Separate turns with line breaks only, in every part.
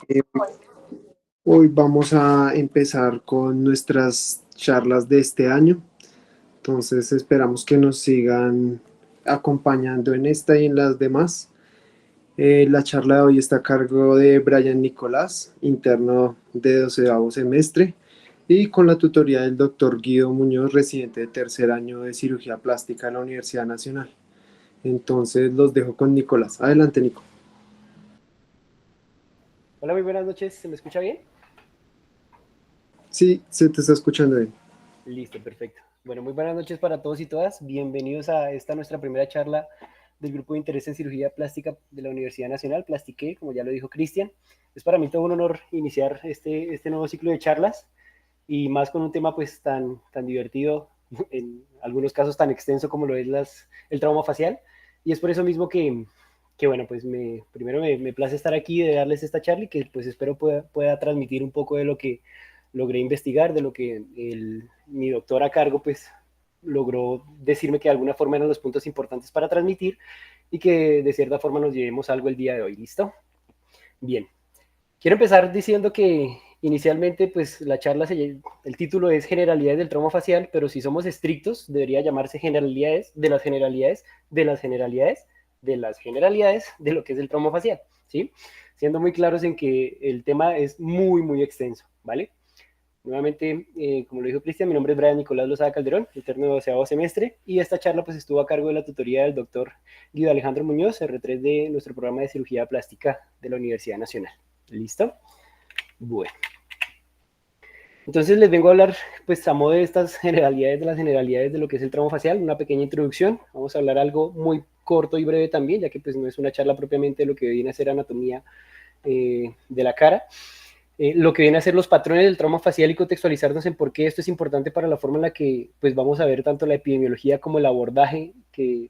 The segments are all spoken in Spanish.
Eh, Hoy vamos a empezar con nuestras charlas de este año. Entonces esperamos que nos sigan acompañando en esta y en las demás. La charla de hoy está a cargo de Brian Nicolás, interno de 12º semestre, y con la tutoría del doctor Guido Muñoz, residente de tercer año de cirugía plástica en la Universidad Nacional. Entonces los dejo con Nicolás. Adelante, Nico.
Hola, muy buenas noches. ¿Se me escucha bien?
Sí, se te está escuchando bien.
Listo, perfecto. Bueno, muy buenas noches para todos y todas. Bienvenidos a esta nuestra primera charla del Grupo de Interés en Cirugía Plástica de la Universidad Nacional, Plastique, como ya lo dijo Cristian. Es para mí todo un honor iniciar este nuevo ciclo de charlas y más con un tema pues tan divertido, en algunos casos tan extenso como lo es el trauma facial. Y es por eso mismo que bueno, pues primero me place estar aquí de darles esta charla y que pues espero pueda transmitir un poco de lo que logré investigar, de lo que mi doctor a cargo pues logró decirme que de alguna forma eran los puntos importantes para transmitir y que de cierta forma nos llevemos algo el día de hoy. ¿Listo? Bien. Quiero empezar diciendo que inicialmente pues el título es Generalidades del trauma facial, pero si somos estrictos debería llamarse Generalidades de las generalidades de las generalidades de las generalidades de lo que es el trauma facial, ¿sí? Siendo muy claros en que el tema es muy extenso, ¿vale? Nuevamente, como lo dijo Cristian, mi nombre es Brian Nicolás Lozada Calderón, interno de 12º semestre, y esta charla pues estuvo a cargo de la tutoría del doctor Guido Alejandro Muñoz, R3 de nuestro programa de cirugía plástica de la Universidad Nacional. ¿Listo? Bueno. Entonces les vengo a hablar, pues a modo de estas generalidades, de las generalidades de lo que es el trauma facial, una pequeña introducción. Vamos a hablar algo muy corto y breve también, ya que pues no es una charla propiamente de lo que viene a ser anatomía de la cara. Lo que viene a ser los patrones del trauma facial y contextualizarnos en por qué esto es importante para la forma en la que pues, vamos a ver tanto la epidemiología como el abordaje que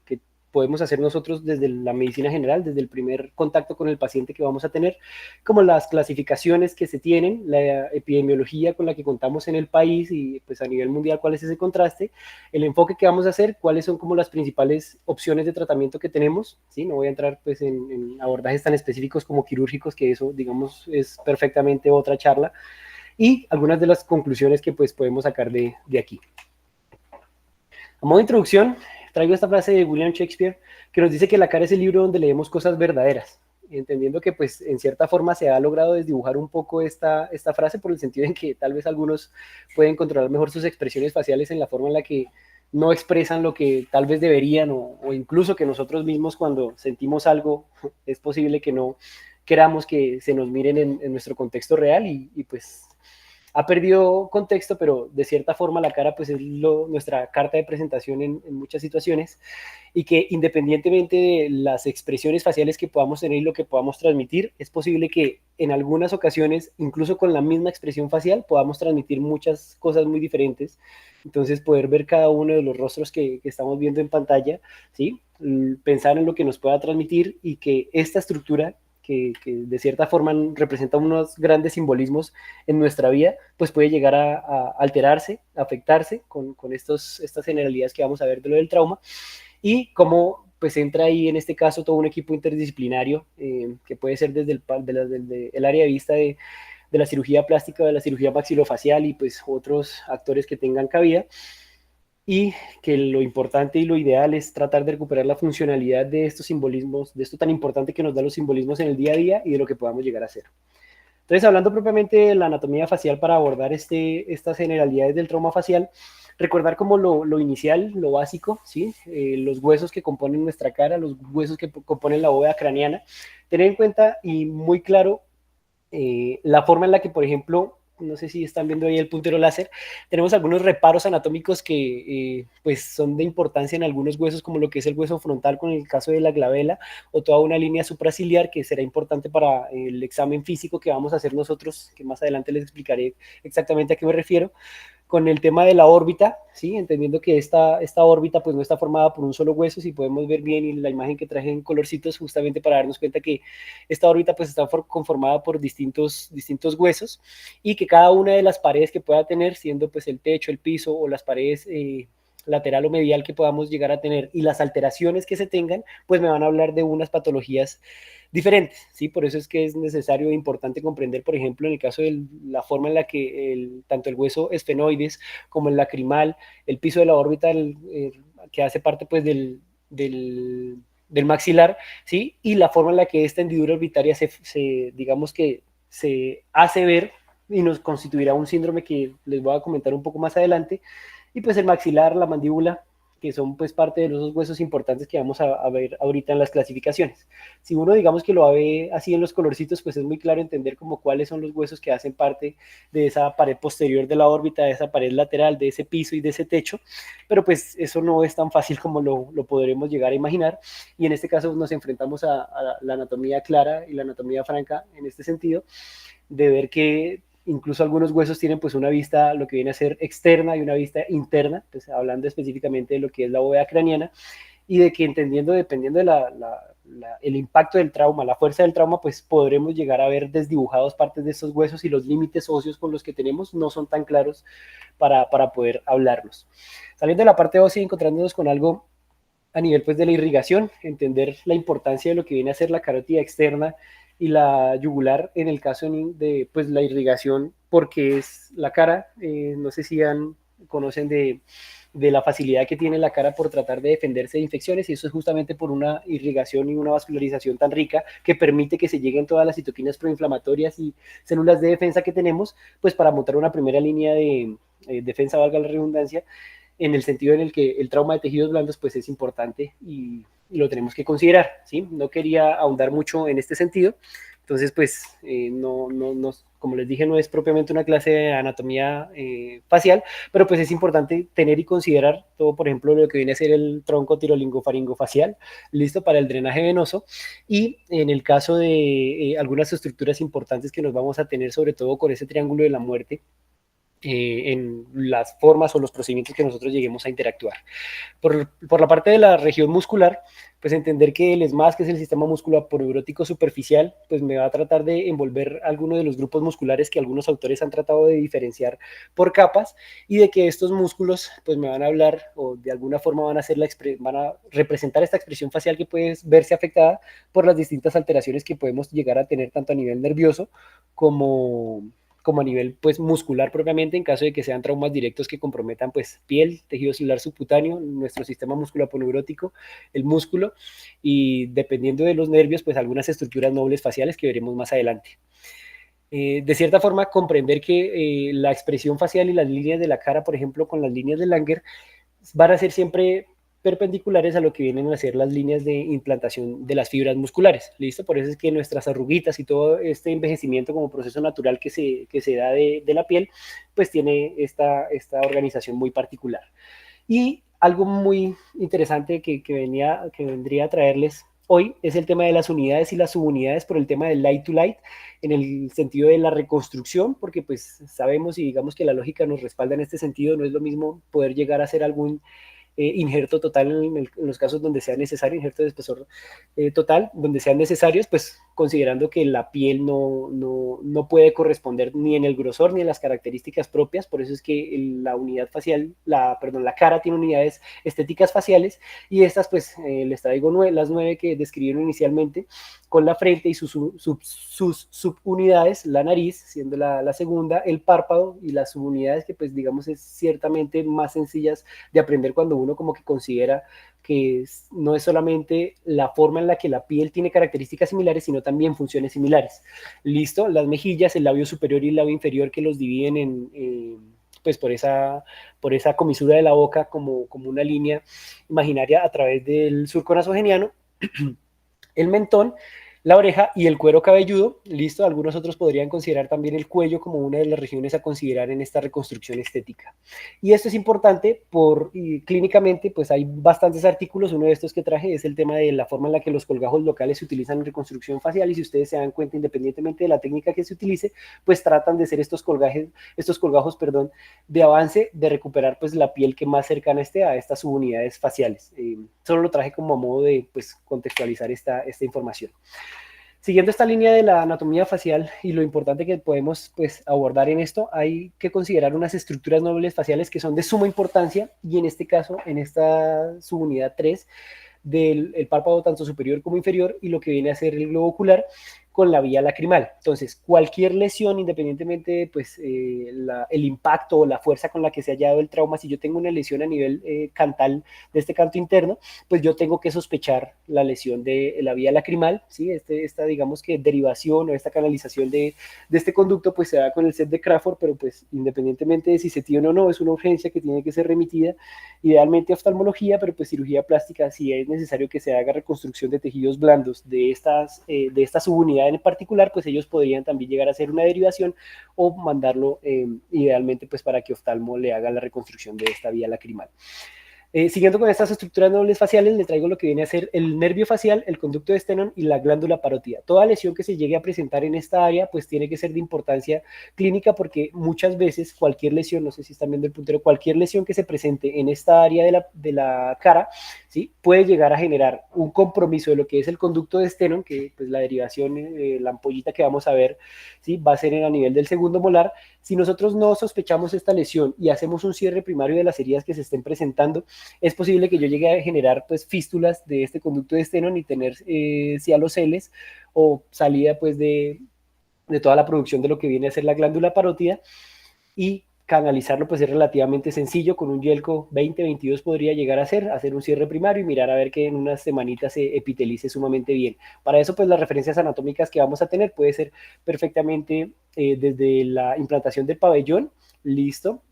podemos hacer nosotros desde la medicina general, desde el primer contacto con el paciente que vamos a tener, como las clasificaciones que se tienen, la epidemiología con la que contamos en el país y pues a nivel mundial cuál es ese contraste, el enfoque que vamos a hacer, cuáles son como las principales opciones de tratamiento que tenemos, ¿sí? No voy a entrar pues en abordajes tan específicos como quirúrgicos, que eso digamos es perfectamente otra charla, y algunas de las conclusiones que pues podemos sacar de aquí. A modo de introducción, traigo esta frase de William Shakespeare que nos dice que la cara es el libro donde leemos cosas verdaderas, entendiendo que pues en cierta forma se ha logrado desdibujar un poco esta frase por el sentido en que tal vez algunos pueden controlar mejor sus expresiones faciales en la forma en la que no expresan lo que tal vez deberían o incluso que nosotros mismos cuando sentimos algo es posible que no queramos que se nos miren en nuestro contexto real y pues ha perdido contexto, pero de cierta forma la cara pues es nuestra carta de presentación en muchas situaciones y que independientemente de las expresiones faciales que podamos tener y lo que podamos transmitir, es posible que en algunas ocasiones, incluso con la misma expresión facial, podamos transmitir muchas cosas muy diferentes. Entonces poder ver cada uno de los rostros que estamos viendo en pantalla, ¿sí? Pensar en lo que nos pueda transmitir y que esta estructura que de cierta forma representa unos grandes simbolismos en nuestra vida, pues puede llegar a alterarse, a afectarse con estas generalidades que vamos a ver de lo del trauma y cómo pues entra ahí en este caso todo un equipo interdisciplinario que puede ser desde desde el área de vista de la cirugía plástica, de la cirugía maxilofacial y pues otros actores que tengan cabida y que lo importante y lo ideal es tratar de recuperar la funcionalidad de estos simbolismos, de esto tan importante que nos dan los simbolismos en el día a día y de lo que podamos llegar a hacer. Entonces, hablando propiamente de la anatomía facial para abordar estas generalidades del trauma facial, recordar como lo inicial, lo básico, ¿sí? Los huesos que componen nuestra cara, los huesos que componen la bóveda craneana, tener en cuenta y muy claro la forma en la que, por ejemplo, no sé si están viendo ahí el puntero láser, tenemos algunos reparos anatómicos que pues son de importancia en algunos huesos, como lo que es el hueso frontal con el caso de la glabela, o toda una línea supraciliar que será importante para el examen físico que vamos a hacer nosotros, que más adelante les explicaré exactamente a qué me refiero, con el tema de la órbita, ¿sí? Entendiendo que esta órbita pues no está formada por un solo hueso, si podemos ver bien y la imagen que traje en colorcitos justamente para darnos cuenta que esta órbita pues está conformada por distintos huesos y que cada una de las paredes que pueda tener, siendo pues el techo, el piso o las paredes lateral o medial que podamos llegar a tener y las alteraciones que se tengan, pues me van a hablar de unas patologías diferentes, ¿sí? Por eso es que es necesario e importante comprender, por ejemplo, en el caso de la forma en la que tanto el hueso esfenoides como el lacrimal, el piso de la órbita, que hace parte pues del maxilar, ¿sí? Y la forma en la que esta hendidura orbitaria digamos que se hace ver y nos constituirá un síndrome que les voy a comentar un poco más adelante. Y pues el maxilar, la mandíbula, que son pues parte de los huesos importantes que vamos a ver ahorita en las clasificaciones. Si uno digamos que lo ve así en los colorcitos, pues es muy claro entender como cuáles son los huesos que hacen parte de esa pared posterior de la órbita, de esa pared lateral, de ese piso y de ese techo, pero pues eso no es tan fácil como lo podremos llegar a imaginar, y en este caso nos enfrentamos a la anatomía clara y la anatomía franca en este sentido, de ver que incluso algunos huesos tienen pues una vista, lo que viene a ser externa y una vista interna, pues hablando específicamente de lo que es la bóveda craneana, y de que entendiendo, dependiendo de el impacto del trauma, la fuerza del trauma, pues podremos llegar a ver desdibujados partes de estos huesos y los límites óseos con los que tenemos no son tan claros para poder hablarlos. Saliendo de la parte ósea y encontrándonos con algo a nivel pues de la irrigación, entender la importancia de lo que viene a ser la carótida externa y la yugular en el caso de pues la irrigación, porque es la cara, no sé si conocen de la facilidad que tiene la cara por tratar de defenderse de infecciones, y eso es justamente por una irrigación y una vascularización tan rica que permite que se lleguen todas las citoquinas proinflamatorias y células de defensa que tenemos, pues para montar una primera línea de defensa, valga la redundancia, en el sentido en el que el trauma de tejidos blandos pues es importante y lo tenemos que considerar, ¿sí? No quería ahondar mucho en este sentido, entonces pues como les dije, no es propiamente una clase de anatomía facial, pero pues es importante tener y considerar todo, por ejemplo, lo que viene a ser el tronco tirolingofaringofacial, listo para el drenaje venoso, y en el caso de algunas estructuras importantes que nos vamos a tener, sobre todo con ese triángulo de la muerte, en las formas o los procedimientos que nosotros lleguemos a interactuar. Por la parte de la región muscular, pues entender que el ESMAS, que es el sistema musculoponeurótico superficial, pues me va a tratar de envolver algunos de los grupos musculares que algunos autores han tratado de diferenciar por capas, y de que estos músculos pues me van a hablar o de alguna forma van a representar esta expresión facial que puede verse afectada por las distintas alteraciones que podemos llegar a tener tanto a nivel nervioso como a nivel pues muscular propiamente, en caso de que sean traumas directos que comprometan pues piel, tejido celular subcutáneo, nuestro sistema musculoponeurótico, el músculo, y dependiendo de los nervios pues algunas estructuras nobles faciales que veremos más adelante. De cierta forma, comprender que la expresión facial y las líneas de la cara, por ejemplo, con las líneas de Langer, van a ser siempre perpendiculares a lo que vienen a ser las líneas de implantación de las fibras musculares, ¿listo? Por eso es que nuestras arruguitas y todo este envejecimiento como proceso natural que se da de la piel, pues tiene esta organización muy particular. Y algo muy interesante que vendría a traerles hoy es el tema de las unidades y las subunidades por el tema del light to light, en el sentido de la reconstrucción, porque pues sabemos y digamos que la lógica nos respalda en este sentido, no es lo mismo poder llegar a hacer algún injerto total en los casos donde sea necesario, injerto de espesor total, donde sean necesarios, pues considerando que la piel no puede corresponder ni en el grosor ni en las características propias, por eso es que la unidad facial, la cara tiene unidades estéticas faciales, y estas pues les traigo las 9 que describieron inicialmente, con la frente y sus subunidades, la nariz siendo la segunda, el párpado y las subunidades que pues digamos es ciertamente más sencillas de aprender cuando uno como que considera que no es solamente la forma en la que la piel tiene características similares, sino también funciones similares. Listo, las mejillas, el labio superior y el labio inferior que los dividen pues por esa comisura de la boca como una línea imaginaria a través del surco nasogeniano, el mentón, la oreja y el cuero cabelludo, listo. Algunos otros podrían considerar también el cuello como una de las regiones a considerar en esta reconstrucción estética. Y esto es importante y clínicamente, pues hay bastantes artículos. Uno de estos que traje es el tema de la forma en la que los colgajos locales se utilizan en reconstrucción facial, y si ustedes se dan cuenta, independientemente de la técnica que se utilice, pues tratan de ser estos colgajos, de avance, de recuperar pues la piel que más cercana esté a estas subunidades faciales. Solo lo traje como a modo de pues contextualizar esta información. Siguiendo esta línea de la anatomía facial y lo importante que podemos pues, abordar en esto, hay que considerar unas estructuras nobles faciales que son de suma importancia y en este caso, en esta subunidad 3 del el párpado tanto superior como inferior y lo que viene a ser el globo ocular con la vía lacrimal. Entonces, cualquier lesión, independientemente pues, el impacto o la fuerza con la que se haya dado el trauma, si yo tengo una lesión a nivel cantal de este canto interno, pues yo tengo que sospechar la lesión de la vía lacrimal, ¿sí? Esta digamos que derivación o esta canalización de este conducto pues se da con el set de Crawford, pero pues independientemente de si se tiene o no, es una urgencia que tiene que ser remitida idealmente a oftalmología, pero pues cirugía plástica si es necesario que se haga reconstrucción de tejidos blandos de esta subunidad en particular, pues ellos podrían también llegar a hacer una derivación o mandarlo idealmente pues para que oftalmo le haga la reconstrucción de esta vía lacrimal. Siguiendo con estas estructuras nobles faciales, le traigo lo que viene a ser el nervio facial, el conducto de Stenón y la glándula parótida. Toda lesión que se llegue a presentar en esta área, pues tiene que ser de importancia clínica porque muchas veces cualquier lesión, no sé si están viendo el puntero, cualquier lesión que se presente en esta área de la cara, ¿sí? Puede llegar a generar un compromiso de lo que es el conducto de Stenón, que pues la derivación, la ampollita que vamos a ver, ¿sí? Va a ser a nivel del segundo molar. Si nosotros no sospechamos esta lesión y hacemos un cierre primario de las heridas que se estén presentando, es posible que yo llegue a generar pues fístulas de este conducto de Stenón y tener cialoceles o salida pues de toda la producción de lo que viene a ser la glándula parótida y canalizarlo pues es relativamente sencillo, con un Yelco 20-22 podría llegar a hacer un cierre primario y mirar a ver que en unas semanitas se epitelice sumamente bien. Para eso pues las referencias anatómicas que vamos a tener puede ser perfectamente desde la implantación del pabellón, listo,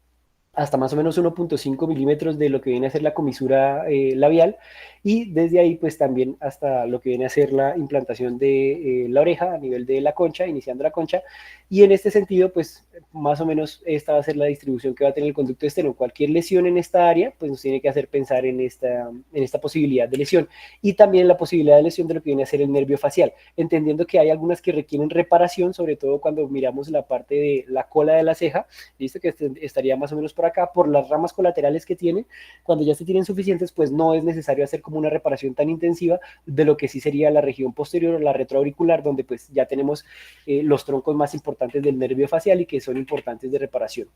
hasta más o menos 1.5 milímetros de lo que viene a ser la comisura labial y desde ahí pues también hasta lo que viene a ser la implantación de la oreja a nivel de la concha, iniciando la concha y en este sentido pues más o menos esta va a ser la distribución que va a tener el conducto externo. Cualquier lesión en esta área pues nos tiene que hacer pensar en esta posibilidad de lesión y también la posibilidad de lesión de lo que viene a ser el nervio facial, entendiendo que hay algunas que requieren reparación, sobre todo cuando miramos la parte de la cola de la ceja, listo, que estaría más o menos por acá, por las ramas colaterales que tienen, cuando ya se tienen suficientes, pues no es necesario hacer como una reparación tan intensiva de lo que sí sería la región posterior o la retroauricular, donde pues ya tenemos los troncos más importantes del nervio facial y que son importantes de reparación.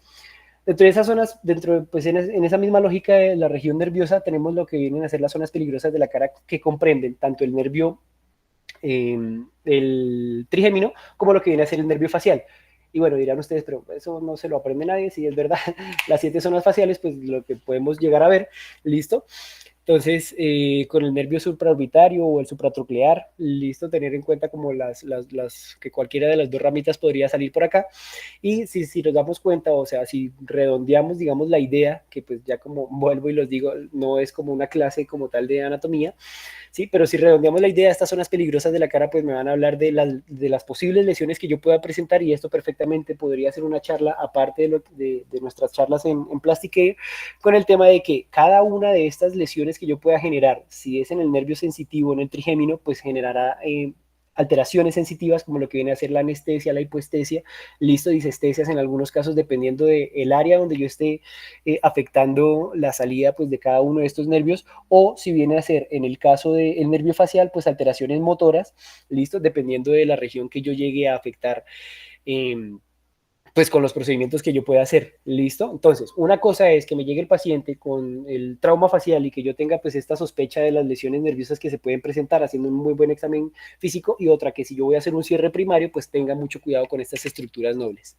Dentro de esas zonas, pues en esa misma lógica de la región nerviosa, tenemos lo que vienen a ser las zonas peligrosas de la cara que comprenden tanto el nervio el trigémino como lo que viene a ser el nervio facial. Y bueno, dirán ustedes, pero eso no se lo aprende nadie, si es verdad, las 7 zonas faciales, pues lo que podemos llegar a ver, listo. Entonces, con el nervio supraorbitario o el supratroclear, listo, tener en cuenta como que cualquiera de las dos ramitas podría salir por acá. Y si nos damos cuenta, o sea, si redondeamos, digamos, la idea, que pues ya como vuelvo y los digo, no es como una clase como tal de anatomía, ¿sí? Pero si redondeamos la idea, estas zonas peligrosas de la cara, pues me van a hablar de las posibles lesiones que yo pueda presentar y esto perfectamente podría ser una charla aparte de nuestras charlas en Plastic con el tema de que cada una de estas lesiones que yo pueda generar, si es en el nervio sensitivo, en el trigémino, pues generará alteraciones sensitivas como lo que viene a ser la anestesia, la hipoestesia, listo, disestesias en algunos casos dependiendo del área donde yo esté afectando la salida pues de cada uno de estos nervios o si viene a ser en el caso del nervio facial pues alteraciones motoras, listo, dependiendo de la región que yo llegue a afectar pues con los procedimientos que yo pueda hacer, ¿listo? Entonces, una cosa es que me llegue el paciente con el trauma facial y que yo tenga pues esta sospecha de las lesiones nerviosas que se pueden presentar haciendo un muy buen examen físico y otra que si yo voy a hacer un cierre primario, pues tenga mucho cuidado con estas estructuras nobles.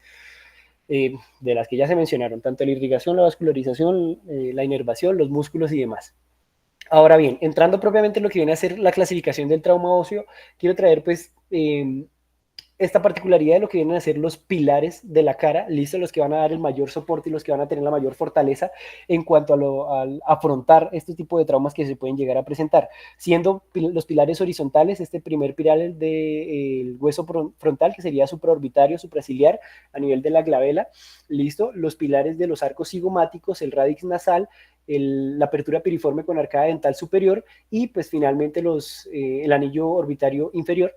De las que ya se mencionaron, tanto la irrigación, la vascularización, la inervación, los músculos y demás. Ahora bien, entrando propiamente en lo que viene a ser la clasificación del trauma óseo, quiero traer pues esta particularidad de lo que vienen a ser los pilares de la cara, listo, los que van a dar el mayor soporte y los que van a tener la mayor fortaleza en cuanto a afrontar este tipo de traumas que se pueden llegar a presentar. Siendo los pilares horizontales, este primer pilar del hueso frontal, que sería supraorbitario, supraciliar, a nivel de la glabela, listo, los pilares de los arcos cigomáticos, el radix nasal, la apertura piriforme con arcada dental superior y pues finalmente el anillo orbitario inferior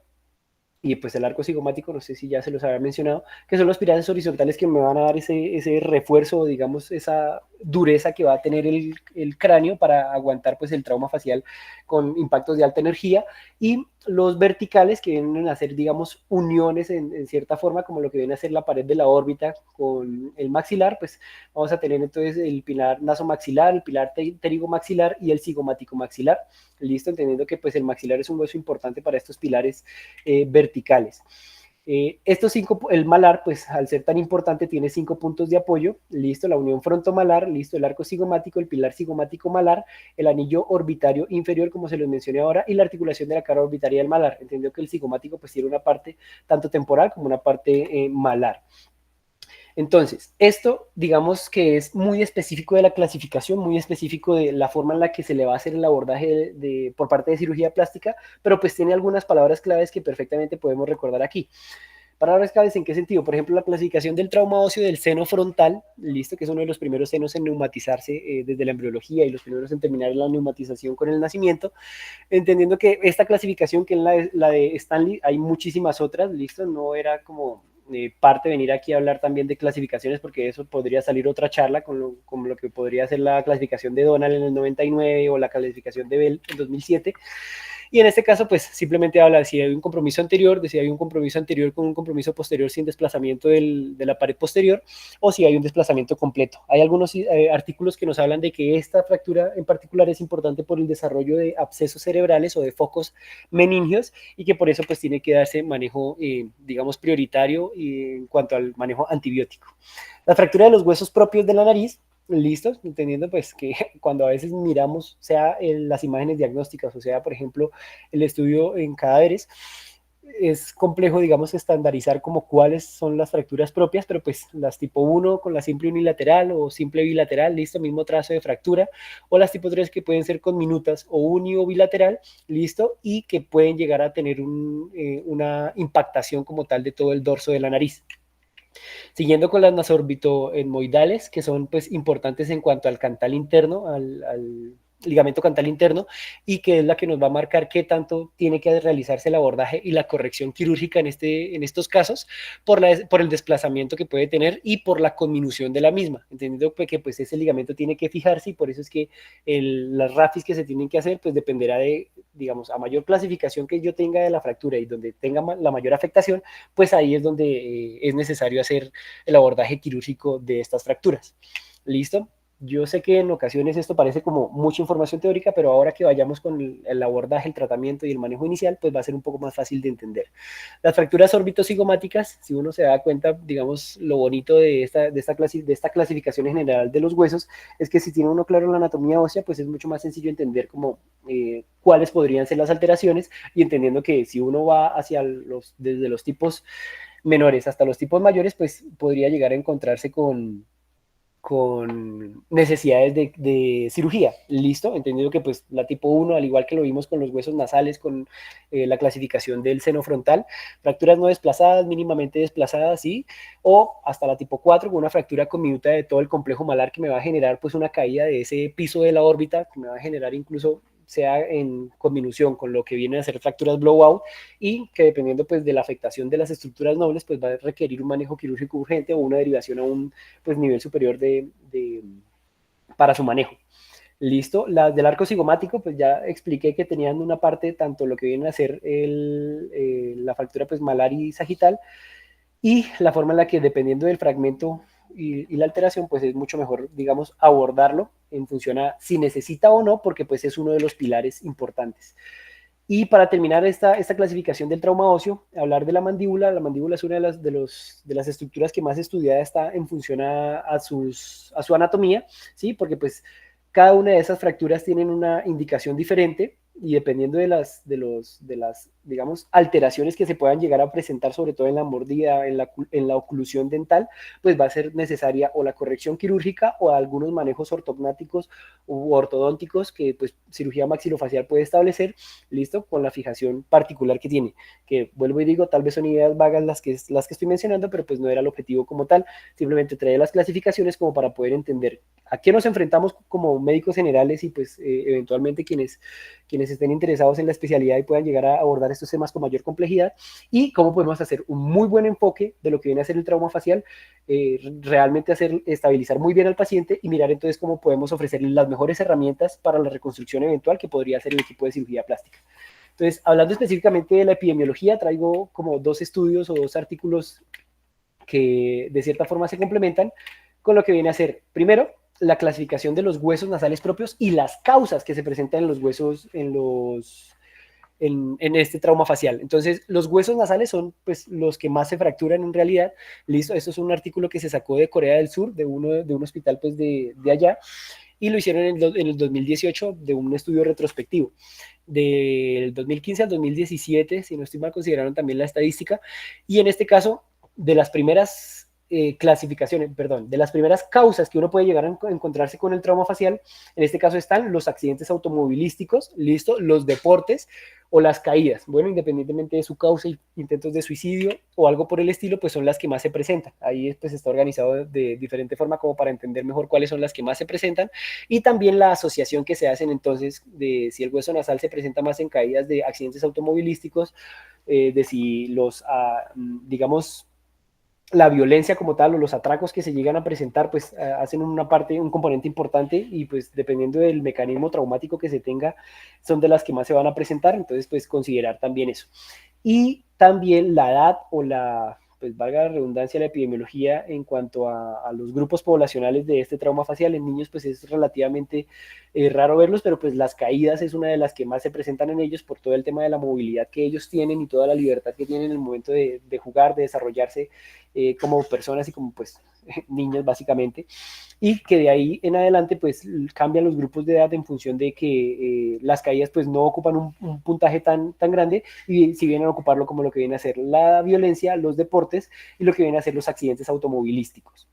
y pues el arco cigomático, no sé si ya se los había mencionado, que son los pilares horizontales que me van a dar ese refuerzo, digamos, esa dureza que va a tener el cráneo para aguantar pues el trauma facial con impactos de alta energía, y los verticales que vienen a ser, digamos, uniones en cierta forma, como lo que viene a ser la pared de la órbita con el maxilar, pues vamos a tener entonces el pilar nasomaxilar, el pilar pterigomaxilar y el cigomático maxilar. Listo, entendiendo que pues el maxilar es un hueso importante para estos pilares verticales. Estos cinco, el malar, pues al ser tan importante, tiene 5 puntos de apoyo. Listo, la unión frontomalar, listo, el arco cigomático, el pilar cigomático malar, el anillo orbitario inferior, como se los mencioné ahora, y la articulación de la cara orbitaria del malar. Entendió que el cigomático pues tiene una parte tanto temporal como una parte malar. Entonces, esto digamos que es muy específico de la clasificación, muy específico de la forma en la que se le va a hacer el abordaje por parte de cirugía plástica, pero pues tiene algunas palabras claves que perfectamente podemos recordar aquí. Palabras claves en qué sentido, por ejemplo, la clasificación del trauma óseo del seno frontal, listo, que es uno de los primeros senos en neumatizarse desde la embriología y los primeros en terminar la neumatización con el nacimiento, entendiendo que esta clasificación, que es la de Stanley, hay muchísimas otras, listo, no era como parte venir aquí a hablar también de clasificaciones, porque eso podría salir otra charla con lo que podría ser la clasificación de Donald en el 99 o la clasificación de Bell en 2007. Y en este caso, pues simplemente habla de si hay un compromiso anterior, de si hay un compromiso anterior con un compromiso posterior sin desplazamiento de la pared posterior, o si hay un desplazamiento completo. Hay algunos artículos que nos hablan de que esta fractura en particular es importante por el desarrollo de abscesos cerebrales o de focos meningios, y que por eso pues tiene que darse manejo, digamos, prioritario en cuanto al manejo antibiótico. La fractura de los huesos propios de la nariz, listos, entendiendo pues que cuando a veces miramos, sea las imágenes diagnósticas, o sea, por ejemplo, el estudio en cadáveres, es complejo, digamos, estandarizar como cuáles son las fracturas propias, pero pues las tipo 1 con la simple unilateral o simple bilateral, listo, mismo trazo de fractura, o las tipo 3 que pueden ser con minutas o uni o bilateral, listo, y que pueden llegar a tener una impactación como tal de todo el dorso de la nariz. Siguiendo con las nasorbitoetmoidales, que son pues importantes en cuanto al cantal interno, al ligamento cantal interno, y que es la que nos va a marcar qué tanto tiene que realizarse el abordaje y la corrección quirúrgica en estos casos, por el desplazamiento que puede tener y por la conminución de la misma, entendiendo que pues ese ligamento tiene que fijarse, y por eso es que las rafis que se tienen que hacer pues dependerá de, digamos, a mayor clasificación que yo tenga de la fractura y donde tenga la mayor afectación, pues ahí es donde es necesario hacer el abordaje quirúrgico de estas fracturas. ¿Listo? Yo sé que en ocasiones esto parece como mucha información teórica, pero ahora que vayamos con el abordaje, el tratamiento y el manejo inicial, pues va a ser un poco más fácil de entender. Las fracturas orbitocigomáticas, si uno se da cuenta, digamos, lo bonito de esta clasificación general de los huesos, es que si tiene uno claro la anatomía ósea, pues es mucho más sencillo entender como cuáles podrían ser las alteraciones, y entendiendo que si uno va desde los tipos menores hasta los tipos mayores, pues podría llegar a encontrarse con necesidades de cirugía, ¿listo? Entendido que pues la tipo 1, al igual que lo vimos con los huesos nasales, con la clasificación del seno frontal, fracturas no desplazadas, mínimamente desplazadas, sí, o hasta la tipo 4, con una fractura conminuta de todo el complejo malar, que me va a generar pues una caída de ese piso de la órbita, que me va a generar incluso, sea en conminución con lo que vienen a ser fracturas blowout, y que dependiendo pues de la afectación de las estructuras nobles, pues va a requerir un manejo quirúrgico urgente o una derivación a un pues nivel superior para su manejo. Listo, las del arco cigomático, pues ya expliqué que tenían una parte, tanto lo que viene a ser la fractura pues malar y sagital, y la forma en la que, dependiendo del fragmento y la alteración, pues es mucho mejor, digamos, abordarlo en función a si necesita o no, porque pues es uno de los pilares importantes. Y para terminar esta clasificación del trauma óseo, hablar de la mandíbula. La mandíbula es una de las estructuras que más estudiada está en función a su anatomía, ¿sí? Porque pues cada una de esas fracturas tienen una indicación diferente, y dependiendo de las, digamos, alteraciones que se puedan llegar a presentar, sobre todo en la mordida, en la oclusión dental, pues va a ser necesaria o la corrección quirúrgica o algunos manejos ortognáticos u ortodónticos que pues cirugía maxilofacial puede establecer, listo, con la fijación particular que tiene, que vuelvo y digo, tal vez son ideas vagas las que estoy mencionando, pero pues no era el objetivo como tal, simplemente traer las clasificaciones como para poder entender a qué nos enfrentamos como médicos generales, y pues eventualmente quienes quienes estén interesados en la especialidad y puedan llegar a abordar estos temas con mayor complejidad, y cómo podemos hacer un muy buen enfoque de lo que viene a ser el trauma facial, realmente estabilizar muy bien al paciente y mirar entonces cómo podemos ofrecerle las mejores herramientas para la reconstrucción eventual que podría hacer el equipo de cirugía plástica. Entonces, hablando específicamente de la epidemiología, traigo como 2 estudios o 2 artículos que de cierta forma se complementan con lo que viene a ser, primero, la clasificación de los huesos nasales propios y las causas que se presentan en los huesos, en este trauma facial. Entonces, los huesos nasales son pues los que más se fracturan en realidad. Listo, esto es un artículo que se sacó de Corea del Sur, de un hospital pues de allá, y lo hicieron en el 2018 de un estudio retrospectivo. Del 2015 al 2017, si no estoy mal, consideraron también la estadística, y en este caso, de las primeras clasificaciones, perdón, de las primeras causas que uno puede llegar a encontrarse con el trauma facial, en este caso están los accidentes automovilísticos, listo, los deportes o las caídas. Bueno, independientemente de su causa, intentos de suicidio o algo por el estilo, pues son las que más se presentan. Ahí pues está organizado de diferente forma como para entender mejor cuáles son las que más se presentan, y también la asociación que se hacen entonces de si el hueso nasal se presenta más en caídas de accidentes automovilísticos, de si los, digamos, la violencia como tal o los atracos que se llegan a presentar pues hacen una parte, un componente importante, y pues dependiendo del mecanismo traumático que se tenga son de las que más se van a presentar. Entonces pues considerar también eso. Y también la edad o la, pues valga la redundancia, la epidemiología en cuanto a los grupos poblacionales de este trauma facial. En niños pues es relativamente raro verlos, pero pues las caídas es una de las que más se presentan en ellos por todo el tema de la movilidad que ellos tienen y toda la libertad que tienen en el momento de jugar, de desarrollarse como personas y como pues niños básicamente, y que de ahí en adelante pues cambian los grupos de edad en función de que las caídas pues no ocupan un puntaje tan grande, y si vienen a ocuparlo como lo que viene a ser la violencia, los deportes y lo que viene a ser los accidentes automovilísticos.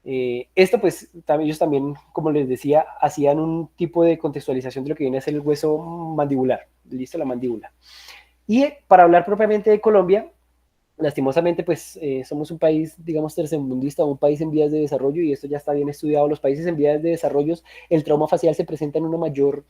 Esto pues ellos también, como les decía, hacían un tipo de contextualización de lo que viene a ser el hueso mandibular, listo, la mandíbula. Y para hablar propiamente de Colombia, lastimosamente, pues somos un país, digamos, tercermundista, un país en vías de desarrollo, y esto ya está bien estudiado. Los países en vías de desarrollo, el trauma facial se presenta en una mayor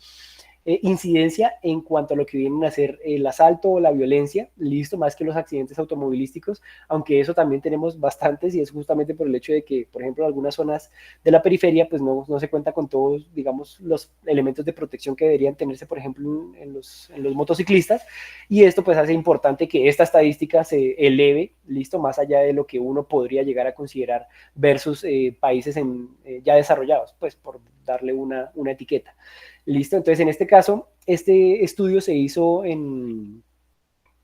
incidencia en cuanto a lo que vienen a ser el asalto o la violencia, listo, más que los accidentes automovilísticos, aunque eso también tenemos bastantes, y es justamente por el hecho de que, por ejemplo, en algunas zonas de la periferia, pues no se cuenta con todos, digamos, los elementos de protección que deberían tenerse, por ejemplo, en los motociclistas, y esto pues hace importante que esta estadística se eleve, listo, más allá de lo que uno podría llegar a considerar versus países ya desarrollados, pues por darle una etiqueta. Listo, entonces en este caso, este estudio se hizo en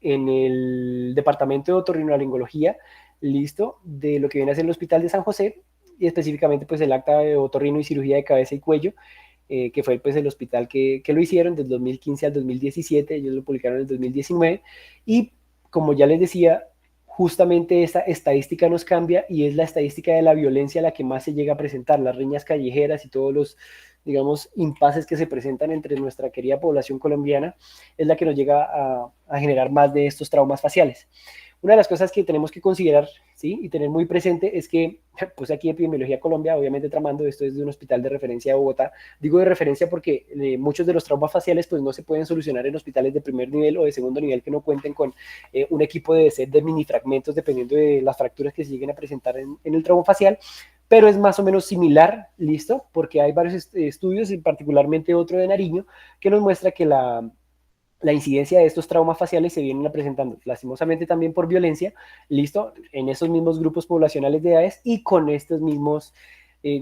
el Departamento de Otorrinolaringología, listo, de lo que viene a ser el Hospital de San José, y específicamente pues el acta de otorrino y cirugía de cabeza y cuello, que fue pues el hospital que lo hicieron del 2015 al 2017, ellos lo publicaron en el 2019, y como ya les decía, justamente esta estadística nos cambia, y es la estadística de la violencia la que más se llega a presentar, las riñas callejeras y todos los, digamos, impases que se presentan entre nuestra querida población colombiana, es la que nos llega a generar más de estos traumas faciales. Una de las cosas que tenemos que considerar, ¿sí?, y tener muy presente es que, pues aquí Epidemiología Colombia, obviamente tramando, esto es de un hospital de referencia de Bogotá. Digo de referencia porque muchos de los traumas faciales pues no se pueden solucionar en hospitales de primer nivel o de segundo nivel que no cuenten con un equipo de set de mini fragmentos dependiendo de las fracturas que se lleguen a presentar en el trauma facial, pero es más o menos similar, listo, porque hay varios estudios, y particularmente otro de Nariño, que nos muestra que la incidencia de estos traumas faciales se vienen presentando lastimosamente también por violencia, listo, en esos mismos grupos poblacionales de edades y con estos mismos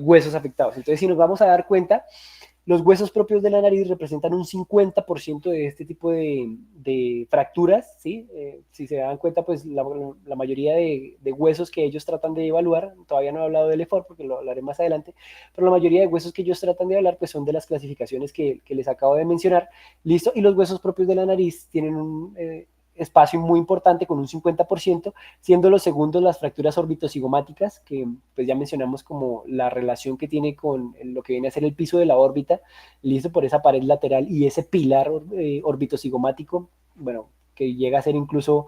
huesos afectados. Entonces, si nos vamos a dar cuenta, los huesos propios de la nariz representan un 50% de este tipo de fracturas, ¿sí? Si se dan cuenta, pues la mayoría de huesos que ellos tratan de evaluar, todavía no he hablado del EFOR porque lo hablaré más adelante, pero la mayoría de huesos que ellos tratan de hablar, pues son de las clasificaciones que les acabo de mencionar, ¿listo? Y los huesos propios de la nariz tienen un espacio muy importante con un 50%, siendo los segundos las fracturas orbitocigomáticas, que pues ya mencionamos como la relación que tiene con lo que viene a ser el piso de la órbita, listo, por esa pared lateral y ese pilar orbitocigomático, bueno, que llega a ser incluso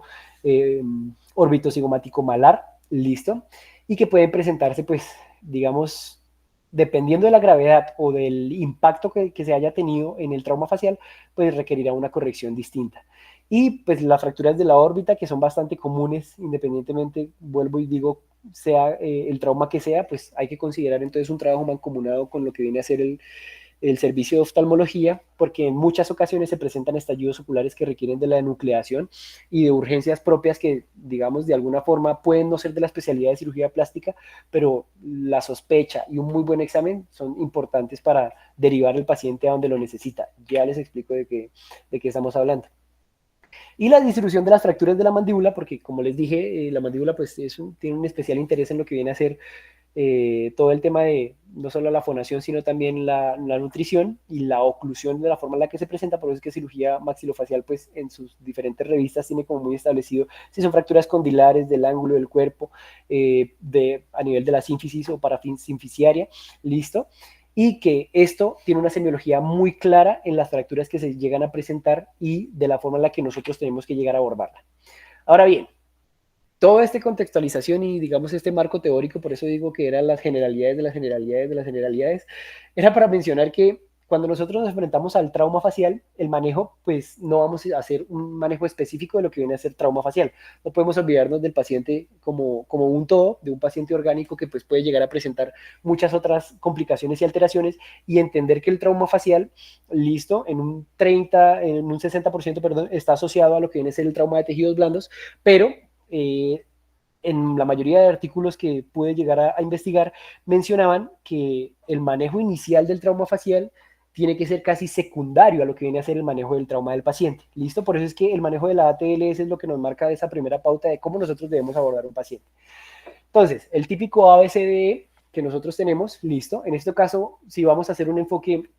orbitocigomático malar, listo, y que puede presentarse pues, digamos, dependiendo de la gravedad o del impacto que se haya tenido en el trauma facial, pues requerirá una corrección distinta. Y pues las fracturas de la órbita, que son bastante comunes, independientemente, vuelvo y digo, sea el trauma que sea, pues hay que considerar entonces un trabajo mancomunado con lo que viene a ser el servicio de oftalmología, porque en muchas ocasiones se presentan estallidos oculares que requieren de la enucleación y de urgencias propias que, digamos, de alguna forma pueden no ser de la especialidad de cirugía plástica, pero la sospecha y un muy buen examen son importantes para derivar el paciente a donde lo necesita. Ya les explico de qué estamos hablando. Y la distribución de las fracturas de la mandíbula, porque como les dije, la mandíbula pues tiene un especial interés en lo que viene a ser todo el tema de no solo la fonación, sino también la nutrición y la oclusión de la forma en la que se presenta. Por eso es que cirugía maxilofacial, pues en sus diferentes revistas tiene como muy establecido si son fracturas condilares del ángulo del cuerpo, a nivel de la sínfisis o parasinfisiaria, listo. Y que esto tiene una semiología muy clara en las fracturas que se llegan a presentar y de la forma en la que nosotros tenemos que llegar a abordarla. Ahora bien, toda esta contextualización y digamos este marco teórico, por eso digo que eran las generalidades de las generalidades de las generalidades, era para mencionar que cuando nosotros nos enfrentamos al trauma facial, el manejo, pues no vamos a hacer un manejo específico de lo que viene a ser trauma facial. No podemos olvidarnos del paciente como un todo, de un paciente orgánico que pues puede llegar a presentar muchas otras complicaciones y alteraciones y entender que el trauma facial, listo, en un 60%, perdón, está asociado a lo que viene a ser el trauma de tejidos blandos, pero en la mayoría de artículos que pude llegar a investigar, mencionaban que el manejo inicial del trauma facial tiene que ser casi secundario a lo que viene a ser el manejo del trauma del paciente. ¿Listo? Por eso es que el manejo de la ATLS es lo que nos marca esa primera pauta de cómo nosotros debemos abordar un paciente. Entonces, el típico ABCDE que nosotros tenemos, listo. En este caso, si vamos a hacer un enfoque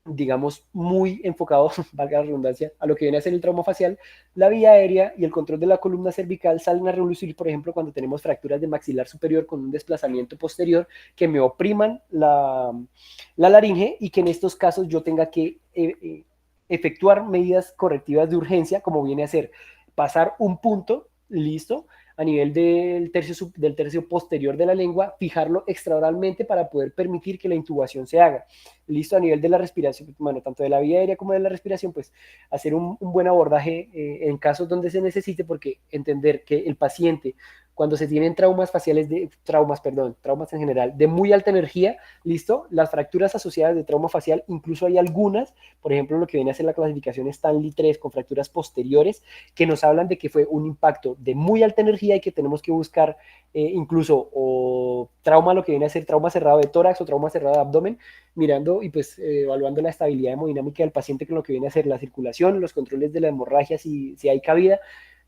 digamos, muy enfocado, valga la redundancia, a lo que viene a ser el trauma facial, la vía aérea y el control de la columna cervical salen a relucir, por ejemplo, cuando tenemos fracturas de maxilar superior con un desplazamiento posterior que me opriman la laringe y que en estos casos yo tenga que efectuar medidas correctivas de urgencia, como viene a ser pasar un punto, listo, a nivel del tercio posterior de la lengua, fijarlo extraoralmente para poder permitir que la intubación se haga. Listo, a nivel de la respiración, bueno, tanto de la vía aérea como de la respiración, pues hacer un buen abordaje en casos donde se necesite, porque entender que el paciente, cuando se tienen traumas en general, de muy alta energía, listo, las fracturas asociadas de trauma facial, incluso hay algunas, por ejemplo, lo que viene a ser la clasificación Stanley 3 con fracturas posteriores, que nos hablan de que fue un impacto de muy alta energía y que tenemos que buscar incluso o trauma, lo que viene a ser trauma cerrado de tórax o trauma cerrado de abdomen, mirando y pues evaluando la estabilidad hemodinámica del paciente con lo que viene a ser la circulación, los controles de la hemorragia si hay cabida.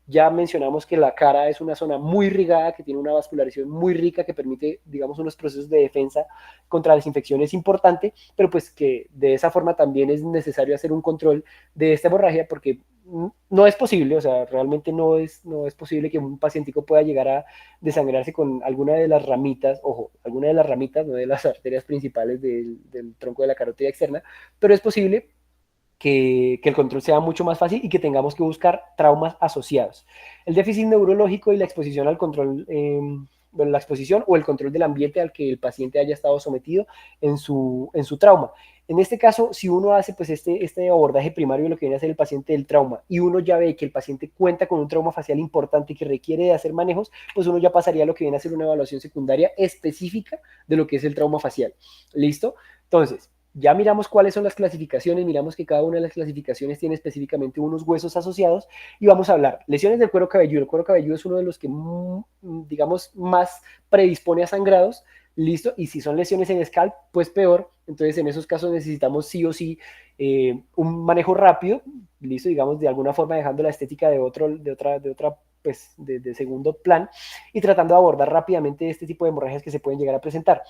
Ya mencionamos que la cara es una zona muy irrigada, que tiene una vascularización muy rica, que permite, digamos, unos procesos de defensa contra las infecciones importante, pero pues que de esa forma también es necesario hacer un control de esta hemorragia porque no es posible, o sea, realmente no es posible que un pacientico pueda llegar a desangrarse con alguna de las ramitas, ojo, alguna de las ramitas, no de las arterias principales del tronco de la carótida externa, pero es posible que el control sea mucho más fácil y que tengamos que buscar traumas asociados. El déficit neurológico y la exposición al control, bueno, la exposición o el control del ambiente al que el paciente haya estado sometido en su trauma. En este caso, si uno hace pues este abordaje primario de lo que viene a ser el paciente del trauma y uno ya ve que el paciente cuenta con un trauma facial importante que requiere de hacer manejos, pues uno ya pasaría a lo que viene a ser una evaluación secundaria específica de lo que es el trauma facial. ¿Listo? Entonces, ya miramos cuáles son las clasificaciones, miramos que cada una de las clasificaciones tiene específicamente unos huesos asociados y vamos a hablar lesiones del cuero cabelludo. El cuero cabelludo es uno de los que, digamos, más predispone a sangrados, listo, y si son lesiones en scalp, pues peor. Entonces, en esos casos necesitamos sí o sí un manejo rápido, listo, digamos, de alguna forma dejando la estética pues, de segundo plan y tratando de abordar rápidamente este tipo de hemorragias que se pueden llegar a presentar.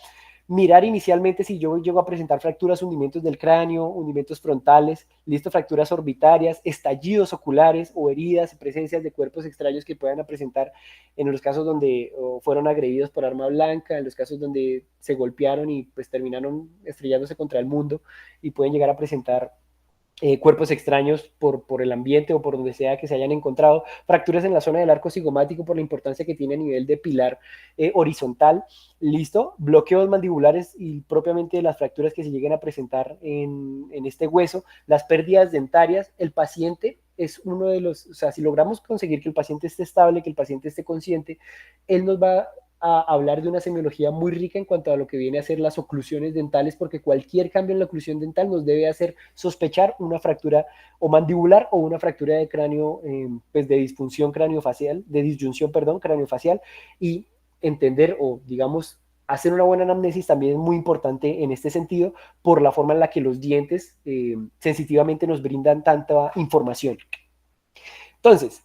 Mirar inicialmente si yo llego a presentar fracturas, hundimientos del cráneo, hundimientos frontales, listo, fracturas orbitarias, estallidos oculares o heridas, presencias de cuerpos extraños que puedan presentar en los casos donde fueron agredidos por arma blanca, en los casos donde se golpearon y pues terminaron estrellándose contra el mundo y pueden llegar a presentar cuerpos extraños por el ambiente o por donde sea que se hayan encontrado, fracturas en la zona del arco cigomático por la importancia que tiene a nivel de pilar horizontal, listo, bloqueos mandibulares y propiamente las fracturas que se lleguen a presentar en este hueso, las pérdidas dentarias, el paciente es uno de los, o sea, si logramos conseguir que el paciente esté estable, que el paciente esté consciente, él nos va a hablar de una semiología muy rica en cuanto a lo que viene a ser las oclusiones dentales, porque cualquier cambio en la oclusión dental nos debe hacer sospechar una fractura o mandibular o una fractura de cráneo, pues de disfunción craneofacial, de disyunción, perdón, craneofacial, y entender o, digamos, hacer una buena anamnesis también es muy importante en este sentido por la forma en la que los dientes sensitivamente nos brindan tanta información. Entonces,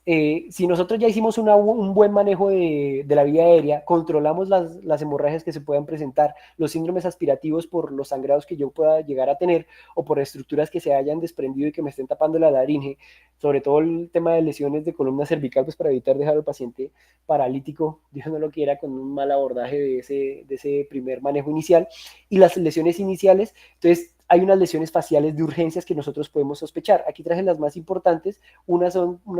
si nosotros ya hicimos un buen manejo de la vía aérea, controlamos las hemorragias que se puedan presentar, los síndromes aspirativos por los sangrados que yo pueda llegar a tener o por estructuras que se hayan desprendido y que me estén tapando la laringe, sobre todo el tema de lesiones de columna cervical, pues para evitar dejar al paciente paralítico, Dios no lo quiera, con un mal abordaje de ese primer manejo inicial, y las lesiones iniciales, entonces hay unas lesiones faciales de urgencias que nosotros podemos sospechar. Aquí traje las más importantes, unas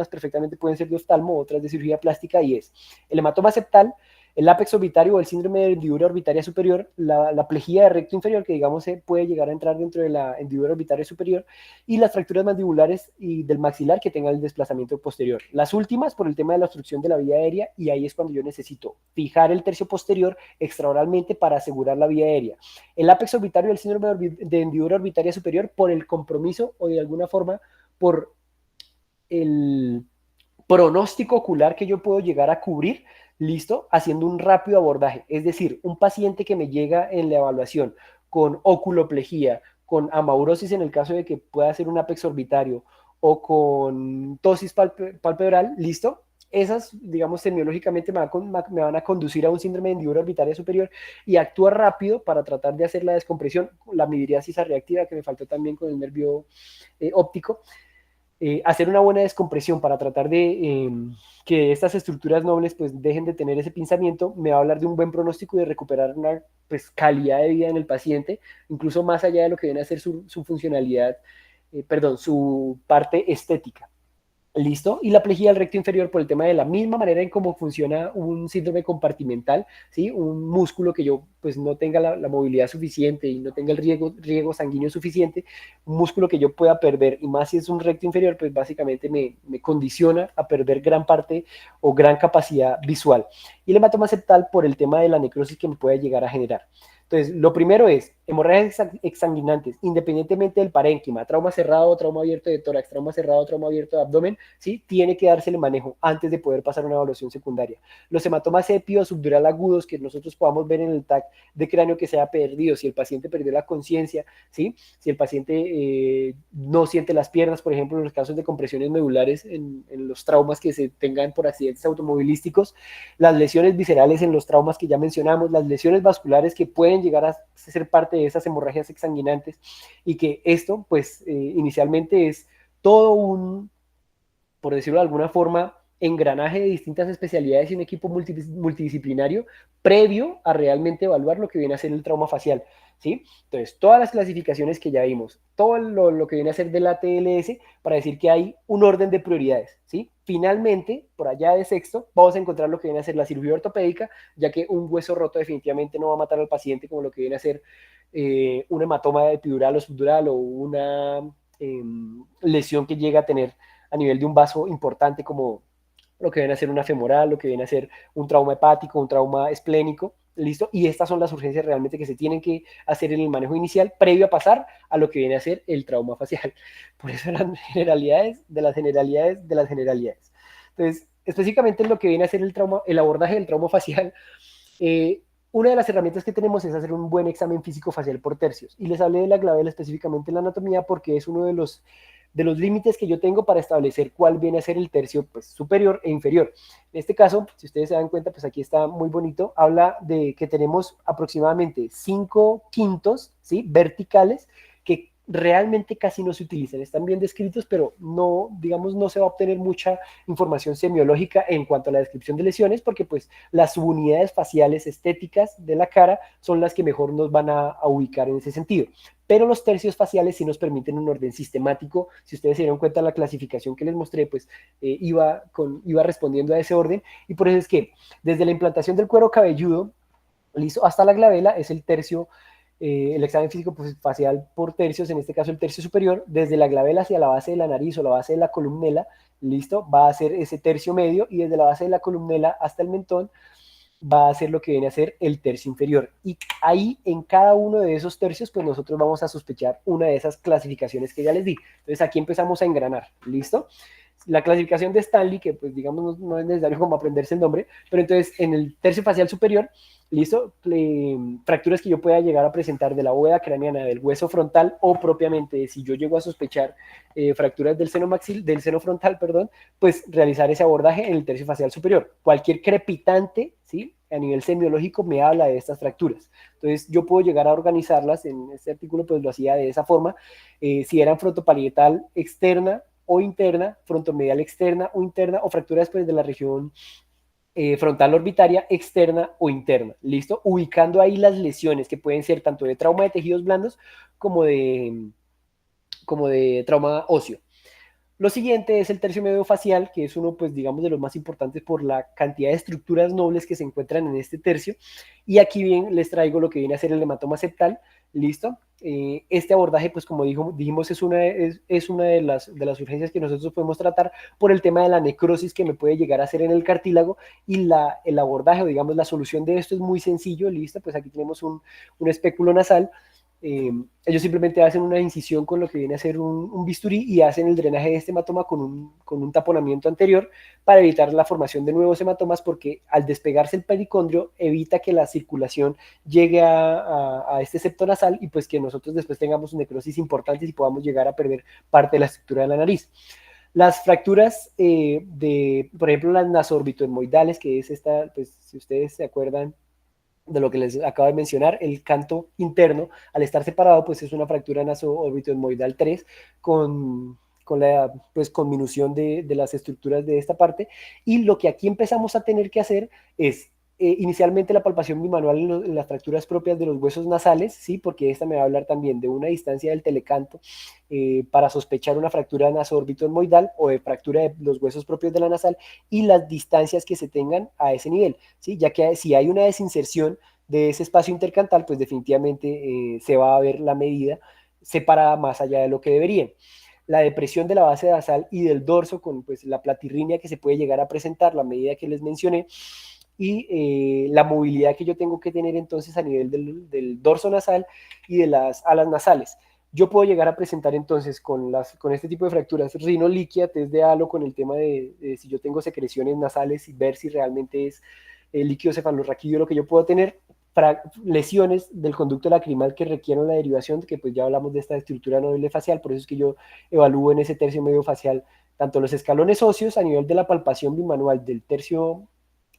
perfectamente pueden ser de oftalmo, otras de cirugía plástica, y es el hematoma septal, el lápex orbitario o el síndrome de hendidura orbitaria superior, la plejía de recto inferior, que digamos puede llegar a entrar dentro de la hendidura orbitaria superior, y las fracturas mandibulares y del maxilar que tengan el desplazamiento posterior. Las últimas por el tema de la obstrucción de la vía aérea, y ahí es cuando yo necesito fijar el tercio posterior extraoralmente para asegurar la vía aérea. El lápex orbitario y el síndrome de hendidura orbitaria superior por el compromiso o de alguna forma por el pronóstico ocular que yo puedo llegar a cubrir, listo, haciendo un rápido abordaje. Es decir, un paciente que me llega en la evaluación con oculoplejía, con amaurosis en el caso de que pueda ser un apex orbitario o con tosis palpebral, listo, esas, digamos, semiológicamente me van a conducir a un síndrome de hendidura orbitaria superior y actúa rápido para tratar de hacer la descompresión, la midriasis reactiva que me faltó también con el nervio óptico, hacer una buena descompresión para tratar de que estas estructuras nobles pues dejen de tener ese pinzamiento, me va a hablar de un buen pronóstico y de recuperar una pues, calidad de vida en el paciente, incluso más allá de lo que viene a ser su funcionalidad, perdón, su parte estética. ¿Listo? Y la plejía del recto inferior por el tema de la misma manera en cómo funciona un síndrome compartimental, ¿sí? Un músculo que yo pues no tenga la movilidad suficiente y no tenga el riego sanguíneo suficiente, un músculo que yo pueda perder, y más si es un recto inferior, pues básicamente me condiciona a perder gran parte o gran capacidad visual. Y el hematoma septal por el tema de la necrosis que me puede llegar a generar. Entonces, lo primero es hemorragias exsanguinantes, independientemente del parénquima, trauma cerrado, trauma abierto de tórax, trauma cerrado, trauma abierto de abdomen, ¿sí? Tiene que dársele manejo antes de poder pasar una evaluación secundaria. Los hematomas epi o subdural agudos que nosotros podamos ver en el TAC de cráneo que se ha perdido, si el paciente perdió la conciencia, ¿sí? Si el paciente no siente las piernas, por ejemplo, en los casos de compresiones medulares, en los traumas que se tengan por accidentes automovilísticos, las lesiones viscerales en los traumas que ya mencionamos, las lesiones vasculares que pueden llegar a ser parte de esas hemorragias exsanguinantes, y que esto, pues, inicialmente es todo un, por decirlo de alguna forma, engranaje de distintas especialidades y un equipo multidisciplinario previo a realmente evaluar lo que viene a ser el trauma facial, ¿sí? Entonces, todas las clasificaciones que ya vimos, todo lo que viene a ser de la TLS, para decir que hay un orden de prioridades, ¿sí? Finalmente, por allá de sexto, vamos a encontrar lo que viene a ser la cirugía ortopédica, ya que un hueso roto definitivamente no va a matar al paciente como lo que viene a ser un hematoma epidural o subdural o una lesión que llega a tener a nivel de un vaso importante como lo que viene a ser una femoral, lo que viene a ser un trauma hepático, un trauma esplénico, ¿listo? Y estas son las urgencias realmente que se tienen que hacer en el manejo inicial previo a pasar a lo que viene a ser el trauma facial. Por eso las generalidades de las generalidades de las generalidades. Entonces, específicamente en lo que viene a ser el trauma, el abordaje del trauma facial, una de las herramientas que tenemos es hacer un buen examen físico facial por tercios. Y les hablé de la glabela específicamente en la anatomía porque es uno de los límites que yo tengo para establecer cuál viene a ser el tercio pues, superior e inferior. En este caso, si ustedes se dan cuenta, pues aquí está muy bonito, habla de que tenemos aproximadamente 5 quintos, ¿sí? Verticales, que realmente casi no se utilizan, están bien descritos, pero no, digamos, no se va a obtener mucha información semiológica en cuanto a la descripción de lesiones, porque pues las subunidades faciales estéticas de la cara son las que mejor nos van a ubicar en ese sentido. Pero los tercios faciales sí nos permiten un orden sistemático. Si ustedes se dieron cuenta, la clasificación que les mostré, pues iba respondiendo a ese orden, y por eso es que desde la implantación del cuero cabelludo, listo, hasta la glabela es el tercio, el examen físico pues, facial por tercios, en este caso el tercio superior, desde la glabela hacia la base de la nariz o la base de la columnela, listo, va a ser ese tercio medio, y desde la base de la columnela hasta el mentón va a ser lo que viene a ser el tercio inferior. Y ahí, en cada uno de esos tercios, pues nosotros vamos a sospechar una de esas clasificaciones que ya les di. Entonces aquí empezamos a engranar, ¿listo? La clasificación de Stanley, que pues digamos no es necesario como aprenderse el nombre, pero entonces en el tercio facial superior, listo, fracturas que yo pueda llegar a presentar de la bóveda craneana, del hueso frontal, o propiamente si yo llego a sospechar fracturas del del seno frontal, perdón, pues realizar ese abordaje en el tercio facial superior. Cualquier crepitante, ¿sí?, a nivel semiológico me habla de estas fracturas. Entonces yo puedo llegar a organizarlas, en este artículo pues lo hacía de esa forma, si eran frontoparietal externa o interna, frontomedial externa o interna, o fracturas pues de la región frontal orbitaria externa o interna, ¿listo? Ubicando ahí las lesiones que pueden ser tanto de trauma de tejidos blandos como de trauma óseo. Lo siguiente es el tercio medio facial, que es uno, pues digamos, de los más importantes por la cantidad de estructuras nobles que se encuentran en este tercio. Y aquí bien les traigo lo que viene a ser el hematoma septal, ¿listo? Este abordaje, pues como dijimos, es una de las urgencias que nosotros podemos tratar por el tema de la necrosis que me puede llegar a hacer en el cartílago, y el abordaje, o digamos, la solución de esto es muy sencillo, ¿listo? Pues aquí tenemos un espéculo nasal. Ellos simplemente hacen una incisión con lo que viene a ser un bisturí, y hacen el drenaje de este hematoma con un taponamiento anterior para evitar la formación de nuevos hematomas, porque al despegarse el pericondrio evita que la circulación llegue a este septo nasal, y pues que nosotros después tengamos necrosis importantes y podamos llegar a perder parte de la estructura de la nariz. Las fracturas por ejemplo, las nasoorbicoidales, que es esta, pues si ustedes se acuerdan de lo que les acabo de mencionar, el canto interno, al estar separado, pues es una fractura naso-orbitomoidal 3 con la pues, conminución de las estructuras de esta parte. Y lo que aquí empezamos a tener que hacer es inicialmente la palpación bimanual en las fracturas propias de los huesos nasales, ¿sí? Porque esta me va a hablar también de una distancia del telecanto para sospechar una fractura naso-orbitomoidal o de fractura de los huesos propios de la nasal, y las distancias que se tengan a ese nivel, ¿sí? Ya que si hay una desinserción de ese espacio intercantal, pues definitivamente se va a ver la medida separada más allá de lo que deberían. La depresión de la base basal y del dorso con pues, la platirrinia que se puede llegar a presentar, la medida que les mencioné, y la movilidad que yo tengo que tener entonces a nivel del dorso nasal y de las alas nasales. Yo puedo llegar a presentar entonces con este tipo de fracturas rinolíquida, test de halo, con el tema de si yo tengo secreciones nasales y ver si realmente es líquido cefalorraquídeo lo que yo puedo tener, para lesiones del conducto lacrimal que requieran la derivación, que pues ya hablamos de esta estructura noble facial. Por eso es que yo evalúo en ese tercio medio facial tanto los escalones óseos a nivel de la palpación bimanual del tercio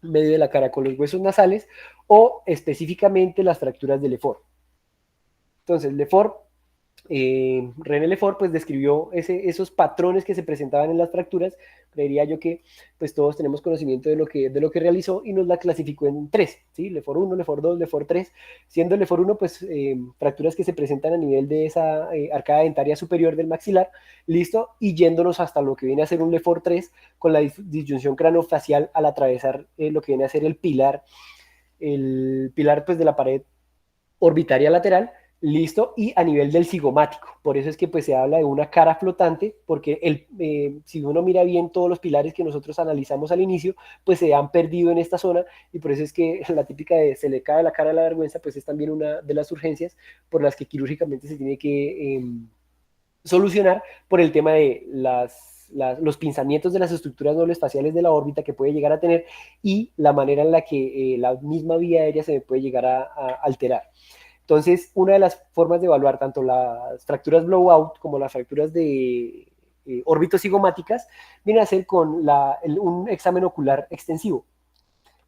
medio de la cara con los huesos nasales, o específicamente las fracturas de Lefort. Entonces, Lefort, René Lefort, pues describió esos patrones que se presentaban en las fracturas. Creería yo que pues todos tenemos conocimiento de lo que realizó, y nos la clasificó en tres, ¿sí? Lefort 1, Lefort 2, Lefort 3, siendo Lefort 1 pues fracturas que se presentan a nivel de esa arcada dentaria superior del maxilar, listo, y yéndonos hasta lo que viene a ser un Lefort 3 con la disyunción craniofacial al atravesar lo que viene a ser el pilar pues de la pared orbitaria lateral, listo, y a nivel del cigomático. Por eso es que pues se habla de una cara flotante, porque si uno mira bien todos los pilares que nosotros analizamos al inicio, pues se han perdido en esta zona, y por eso es que la típica de se le cae la cara a la vergüenza, pues es también una de las urgencias por las que quirúrgicamente se tiene que solucionar, por el tema de los pinzamientos de las estructuras nobles faciales de la órbita que puede llegar a tener, y la manera en la que la misma vía aérea se puede llegar a alterar. Entonces, una de las formas de evaluar tanto las fracturas blowout como las fracturas de órbitocigomáticas viene a ser con un examen ocular extensivo.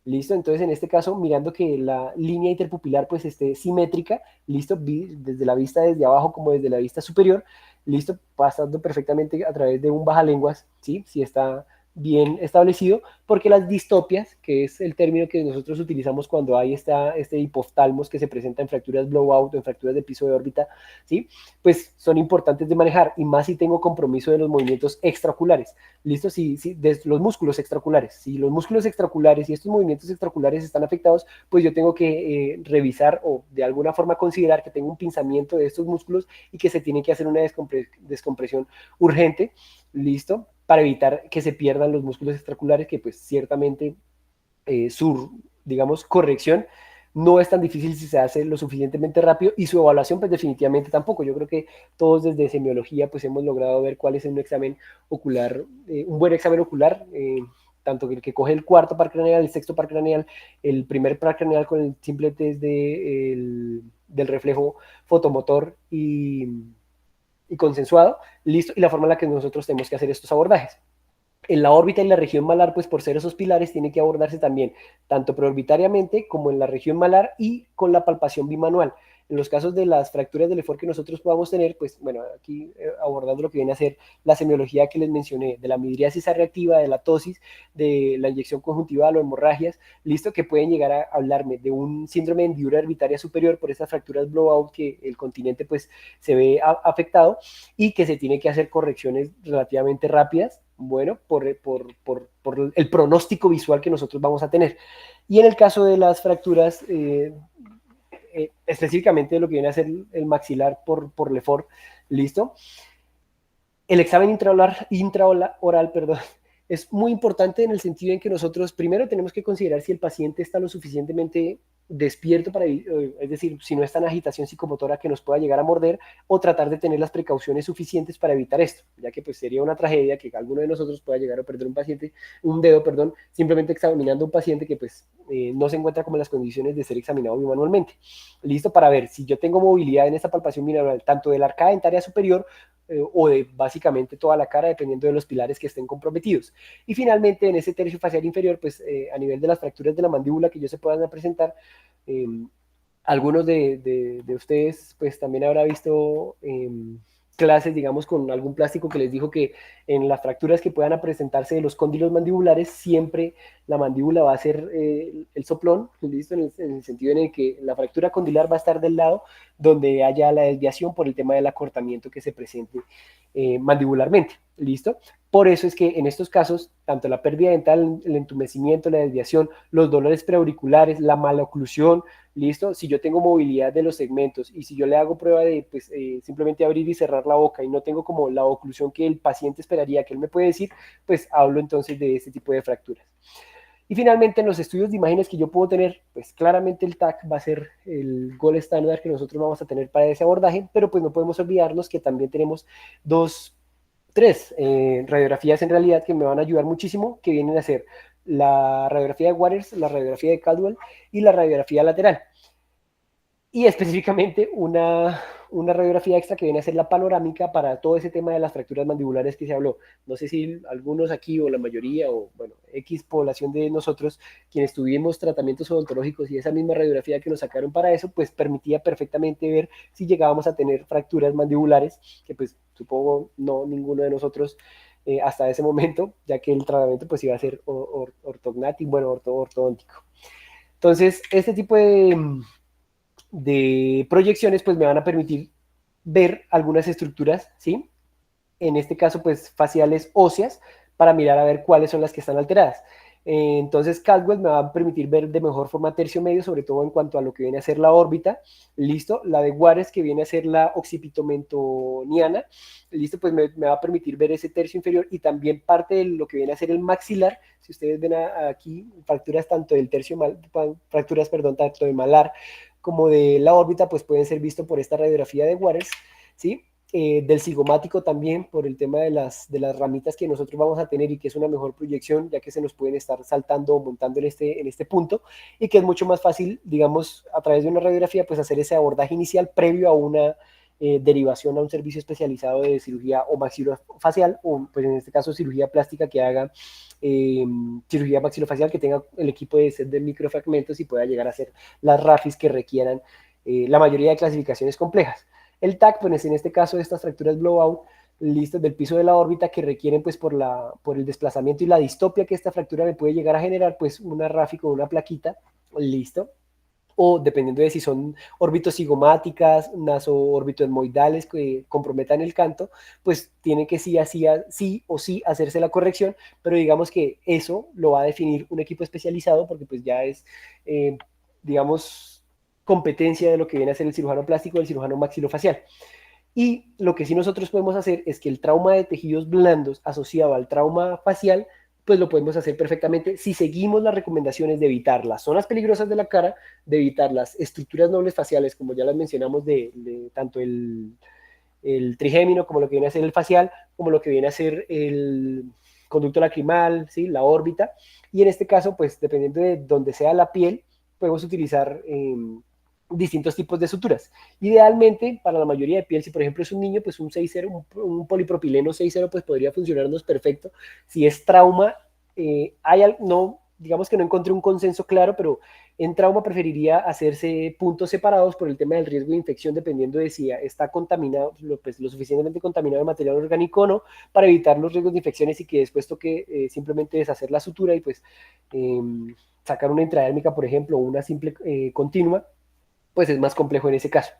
¿Listo? Entonces, en este caso, mirando que la línea interpupilar pues esté simétrica, ¿listo? Desde la vista desde abajo como desde la vista superior, ¿listo? Pasando perfectamente a través de un bajalenguas, ¿sí? Si está bien establecido, porque las distopias, que es el término que nosotros utilizamos cuando hay este hipoftalmos que se presenta en fracturas blowout o en fracturas de piso de órbita, ¿sí? Pues son importantes de manejar, y más si tengo compromiso de los movimientos extraoculares. ¿Listo? Si de los músculos extraoculares. Si los músculos extraoculares y estos movimientos extraoculares están afectados, pues yo tengo que revisar o de alguna forma considerar que tengo un pinzamiento de estos músculos y que se tiene que hacer una descompresión urgente, ¿listo? Para evitar que se pierdan los músculos extraoculares, que pues ciertamente su, digamos, corrección no es tan difícil si se hace lo suficientemente rápido, y su evaluación pues definitivamente tampoco. Yo creo que todos desde semiología pues hemos logrado ver cuál es un examen ocular, un buen examen ocular, tanto el que coge el cuarto par craneal, el sexto par craneal, el primer par craneal con el simple test del reflejo fotomotor y consensuado, listo, y la forma en la que nosotros tenemos que hacer estos abordajes. En la órbita y la región malar, pues por ser esos pilares, tiene que abordarse también tanto preorbitariamente como en la región malar y con la palpación bimanual. En los casos de las fracturas del EFOR que nosotros podamos tener, pues bueno, aquí abordando lo que viene a ser la semiología que les mencioné, de la midriasis reactiva, de la tosis, de la inyección conjuntival o hemorragias, listo, que pueden llegar a hablarme de un síndrome de hendidura herbitaria superior por estas fracturas blowout que el continente pues se ve afectado, y que se tiene que hacer correcciones relativamente rápidas, bueno, por el pronóstico visual que nosotros vamos a tener. Y en el caso de las fracturas, específicamente de lo que viene a ser el maxilar por Lefort, ¿listo? El examen intraoral, perdón, es muy importante en el sentido en que nosotros primero tenemos que considerar si el paciente está lo suficientemente despierto para, es decir, si no está en agitación psicomotora que nos pueda llegar a morder, o tratar de tener las precauciones suficientes para evitar esto, ya que pues sería una tragedia que alguno de nosotros pueda llegar a perder un dedo, perdón, simplemente examinando a un paciente que pues no se encuentra como en las condiciones de ser examinado manualmente. Listo, para ver si yo tengo movilidad en esta palpación binaural, tanto de la arcada dentaria superior o de básicamente toda la cara, dependiendo de los pilares que estén comprometidos. Y finalmente, en ese tercio facial inferior, pues a nivel de las fracturas de la mandíbula que yo se puedan presentar, eh, algunos de ustedes pues también habrá visto clases, digamos, con algún plástico que les dijo que en las fracturas que puedan presentarse de los cóndilos mandibulares, siempre la mandíbula va a ser el soplón, ¿listo? En el sentido en el que la fractura condilar va a estar del lado donde haya la desviación por el tema del acortamiento que se presente mandibularmente, ¿listo? Por eso es que en estos casos, tanto la pérdida dental, el entumecimiento, la desviación, los dolores preauriculares, la maloclusión, ¿listo? Si yo tengo movilidad de los segmentos y si yo le hago prueba de pues, simplemente abrir y cerrar la boca y no tengo como la oclusión que el paciente esperaría que él me puede decir, pues hablo entonces de este tipo de fracturas. Y finalmente, en los estudios de imágenes que yo puedo tener, pues claramente el TAC va a ser el gold estándar que nosotros vamos a tener para ese abordaje, pero pues no podemos olvidarnos que también tenemos tres radiografías en realidad que me van a ayudar muchísimo, que vienen a ser la radiografía de Waters, la radiografía de Caldwell y la radiografía lateral. Y específicamente una radiografía extra que viene a ser la panorámica para todo ese tema de las fracturas mandibulares que se habló. No sé si algunos aquí o la mayoría o bueno, X población de nosotros quienes tuvimos tratamientos odontológicos y esa misma radiografía que nos sacaron para eso, pues permitía perfectamente ver si llegábamos a tener fracturas mandibulares, que pues supongo no ninguno de nosotros hasta ese momento, ya que el tratamiento pues iba a ser ortognático, bueno, ortodóntico. Entonces, este tipo de proyecciones pues me van a permitir ver algunas estructuras, ¿sí? En este caso pues faciales óseas para mirar a ver cuáles son las que están alteradas. Entonces Caldwell me va a permitir ver de mejor forma tercio medio, sobre todo en cuanto a lo que viene a ser la órbita, listo, la de Juárez que viene a ser la occipitomentoniana, listo, pues me va a permitir ver ese tercio inferior y también parte de lo que viene a ser el maxilar. Si ustedes ven aquí fracturas tanto del tercio, fracturas, perdón, tanto de malar como de la órbita, pues pueden ser vistos por esta radiografía de Waters, ¿sí? Del cigomático también, por el tema de las ramitas que nosotros vamos a tener y que es una mejor proyección, ya que se nos pueden estar saltando o montando en este punto, y que es mucho más fácil, digamos, a través de una radiografía, pues hacer ese abordaje inicial previo a una derivación a un servicio especializado de cirugía o maxilofacial, o pues en este caso cirugía plástica que haga cirugía maxilofacial, que tenga el equipo de set de microfragmentos y pueda llegar a hacer las RAFIs que requieran la mayoría de clasificaciones complejas. El TAC, pues en este caso, estas fracturas blowout listas del piso de la órbita que requieren pues por el desplazamiento y la distopia que esta fractura me puede llegar a generar, pues una RAFI con una plaquita, listo, o dependiendo de si son orbitocigomáticas, naso-orbitoetmoidales que comprometan el canto, pues tiene que sí o sí hacerse la corrección, pero digamos que eso lo va a definir un equipo especializado porque pues ya es, digamos, competencia de lo que viene a ser el cirujano plástico o el cirujano maxilofacial. Y lo que sí nosotros podemos hacer es que el trauma de tejidos blandos asociado al trauma facial, pues lo podemos hacer perfectamente si seguimos las recomendaciones de evitar las zonas peligrosas de la cara, de evitar las estructuras nobles faciales, como ya las mencionamos, de tanto el trigémino como lo que viene a ser el facial, como lo que viene a ser el conducto lacrimal, ¿sí? La órbita. Y en este caso, pues dependiendo de donde sea la piel, podemos utilizar distintos tipos de suturas. Idealmente, para la mayoría de piel, si por ejemplo es un niño, pues un 6-0, un polipropileno 6-0, pues podría funcionarnos perfecto. Si es trauma, no, digamos que no encontré un consenso claro, pero en trauma preferiría hacerse puntos separados por el tema del riesgo de infección, dependiendo de si está contaminado, pues, lo suficientemente contaminado de material orgánico o no, para evitar los riesgos de infecciones y que después toque simplemente deshacer la sutura y pues sacar una intradérmica, por ejemplo, o una simple continua, pues es más complejo en ese caso.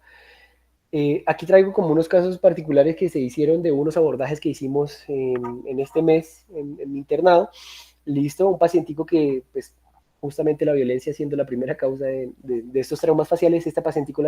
Aquí traigo como unos casos particulares que se hicieron de unos abordajes que hicimos en este mes en mi internado. Listo, un pacientico que pues justamente la violencia siendo la primera causa de estos traumas faciales, esta pacientico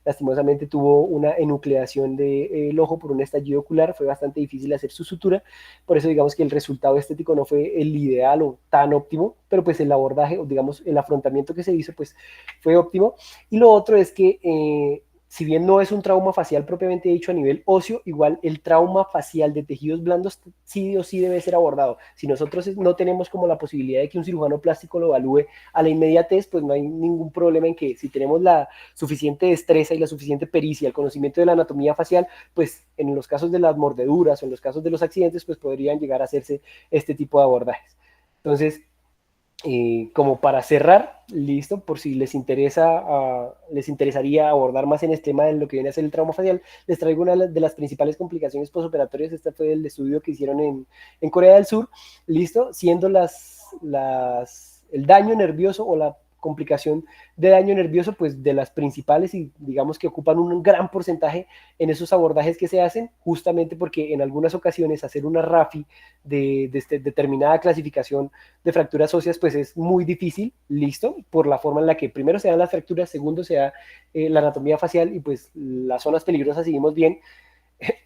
lastimosamente tuvo una enucleación del ojo por un estallido ocular, fue bastante difícil hacer su sutura, por eso digamos que el resultado estético no fue el ideal o tan óptimo, pero pues el abordaje o digamos el afrontamiento que se hizo pues fue óptimo. Y lo otro es que si bien no es un trauma facial propiamente dicho a nivel óseo, igual el trauma facial de tejidos blandos sí o sí debe ser abordado. Si nosotros no tenemos como la posibilidad de que un cirujano plástico lo evalúe a la inmediatez, pues no hay ningún problema en que si tenemos la suficiente destreza y la suficiente pericia, el conocimiento de la anatomía facial, pues en los casos de las mordeduras o en los casos de los accidentes, pues podrían llegar a hacerse este tipo de abordajes. Entonces, como para cerrar, listo, por si les interesa, les interesaría abordar más en este tema de lo que viene a ser el trauma facial, les traigo una de las principales complicaciones postoperatorias. Este fue el estudio que hicieron en Corea del Sur, listo, siendo el daño nervioso o la complicación de daño nervioso, pues de las principales y digamos que ocupan un gran porcentaje en esos abordajes que se hacen, justamente porque en algunas ocasiones hacer una RAFI de determinada clasificación de fracturas óseas, pues es muy difícil, listo, por la forma en la que primero se dan las fracturas, segundo se da la anatomía facial y pues las zonas peligrosas, seguimos bien,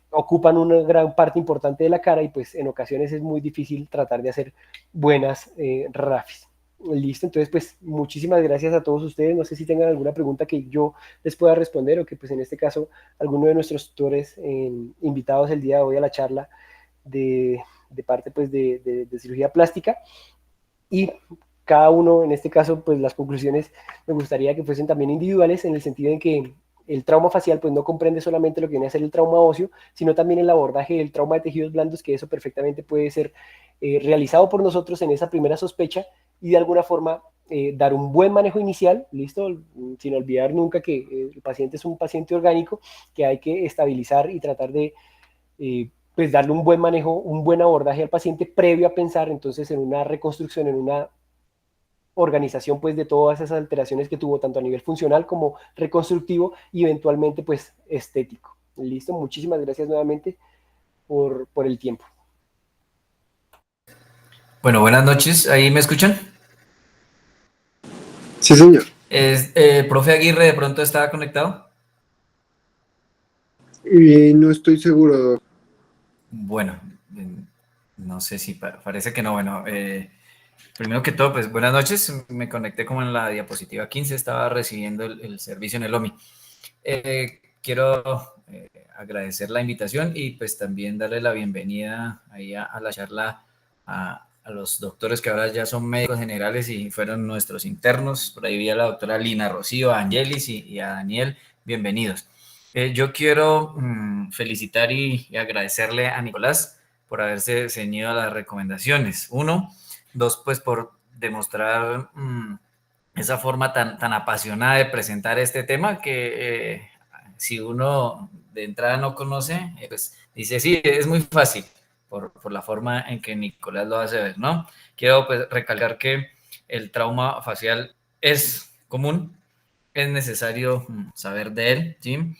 ocupan una gran parte importante de la cara y pues en ocasiones es muy difícil tratar de hacer buenas RAFIs. Listo, entonces pues muchísimas gracias a todos ustedes. No sé si tengan alguna pregunta que yo les pueda responder o que pues en este caso alguno de nuestros tutores invitados el día de hoy a la charla de parte pues de cirugía plástica. Y cada uno, en este caso, pues las conclusiones me gustaría que fuesen también individuales en el sentido en que el trauma facial pues no comprende solamente lo que viene a ser el trauma óseo, sino también el abordaje del trauma de tejidos blandos, que eso perfectamente puede ser realizado por nosotros en esa primera sospecha y de alguna forma dar un buen manejo inicial, listo, sin olvidar nunca que el paciente es un paciente orgánico que hay que estabilizar y tratar de pues darle un buen manejo, un buen abordaje al paciente previo a pensar entonces en una reconstrucción, en una organización pues de todas esas alteraciones que tuvo tanto a nivel funcional como reconstructivo y eventualmente pues estético. Listo, muchísimas gracias nuevamente por el tiempo.
Bueno, buenas noches, ¿ahí me escuchan?
Sí, señor.
¿Profe Aguirre de pronto estaba conectado?
No estoy seguro.
Bueno, no sé si parece que no. Bueno, primero que todo, pues buenas noches. Me conecté como en la diapositiva 15, estaba recibiendo el servicio en el OMI. Quiero agradecer la invitación y pues también darle la bienvenida ahí a la charla a los doctores que ahora ya son médicos generales y fueron nuestros internos. Por ahí vi a la doctora Lina Rocío, a Angelis y a Daniel. Bienvenidos. Yo quiero felicitar y agradecerle a Nicolás por haberse ceñido a las recomendaciones. Uno, dos, pues por demostrar esa forma tan apasionada de presentar este tema que si uno de entrada no conoce, pues dice, sí, es muy fácil por la forma en que Nicolás lo hace ver, ¿no? Quiero pues recalcar que el trauma facial es común, es necesario saber de él, ¿sí?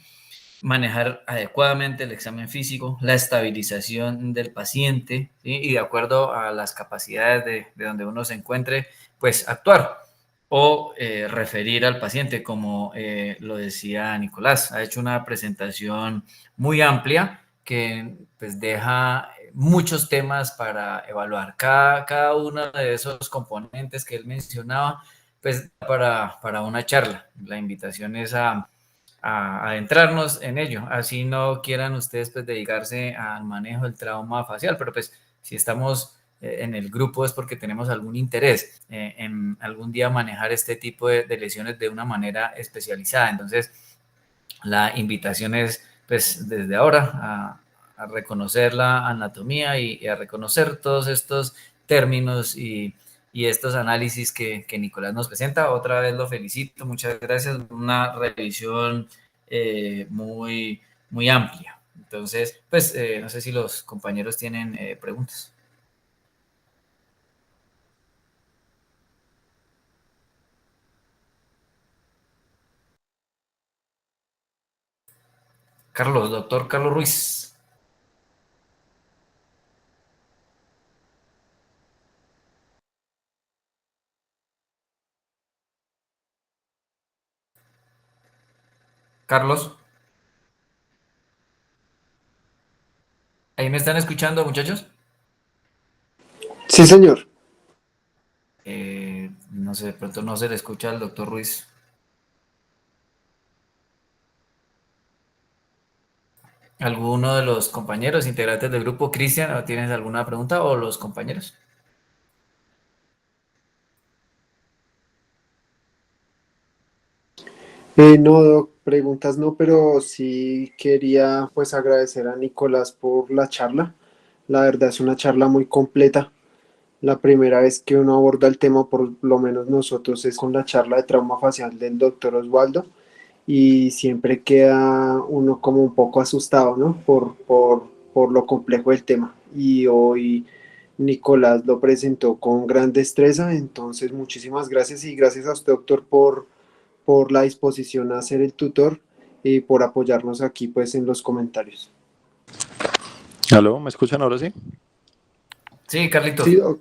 Manejar adecuadamente el examen físico, la estabilización del paciente, ¿sí? Y de acuerdo a las capacidades de donde uno se encuentre, pues actuar o referir al paciente, como lo decía Nicolás. Ha hecho una presentación muy amplia que pues deja muchos temas para evaluar. Cada uno de esos componentes que él mencionaba, pues para una charla. La invitación es a adentrarnos en ello, así no quieran ustedes pues dedicarse al manejo del trauma facial, pero pues si estamos en el grupo es porque tenemos algún interés en algún día manejar este tipo de lesiones de una manera especializada. Entonces, la invitación es pues desde ahora a reconocer la anatomía y a reconocer todos estos términos y estos análisis que Nicolás nos presenta. Otra vez lo felicito, muchas gracias, una revisión muy, muy amplia. Entonces, pues no sé si los compañeros tienen preguntas. Carlos, doctor Carlos Ruiz. Carlos, ¿ahí me están escuchando, muchachos?
Sí, señor.
No sé, de pronto no se le escucha al doctor Ruiz. ¿Alguno de los compañeros integrantes del grupo, Cristian, tienes alguna pregunta o los compañeros?
No, Doc, preguntas no, pero sí quería pues agradecer a Nicolás por la charla. La verdad es una charla muy completa. La primera vez que uno aborda el tema, por lo menos nosotros, es con la charla de trauma facial del doctor Osvaldo y siempre queda uno como un poco asustado, ¿no? Por lo complejo del tema. Y hoy Nicolás lo presentó con gran destreza, entonces muchísimas gracias y gracias a usted, doctor, por la disposición a ser el tutor y por apoyarnos aquí pues en los comentarios.
¿Aló? ¿Me escuchan ahora sí?
Sí,
Sí,
Carlitos.
doc.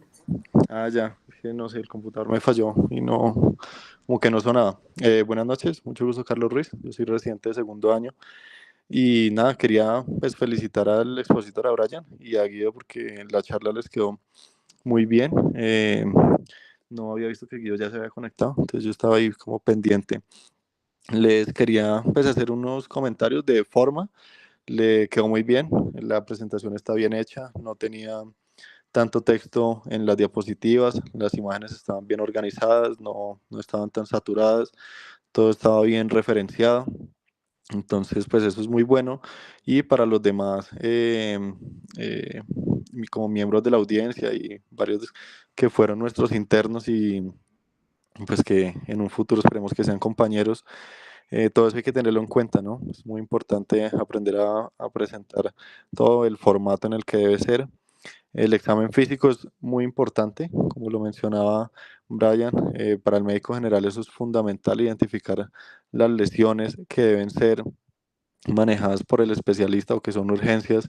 Ah, ya, es que no sé, el computador me falló y no, como que no sonaba. Buenas noches, mucho gusto, Carlos Ruiz. Yo soy residente de segundo año y nada, quería pues felicitar al expositor, a Brian y a Guido porque la charla les quedó muy bien. No había visto que Guido ya se había conectado, entonces yo estaba ahí como pendiente. Les quería pues hacer unos comentarios de forma, le quedó muy bien, la presentación está bien hecha, no tenía tanto texto en las diapositivas, las imágenes estaban bien organizadas, no estaban tan saturadas, todo estaba bien referenciado. Entonces, pues eso es muy bueno. Y para los demás, como miembros de la audiencia y varios que fueron nuestros internos y pues que en un futuro esperemos que sean compañeros, todo eso hay que tenerlo en cuenta, ¿no? Es muy importante aprender a presentar todo el formato en el que debe ser. El examen físico es muy importante, como lo mencionaba Brian, para el médico general eso es fundamental, identificar las lesiones que deben ser manejadas por el especialista o que son urgencias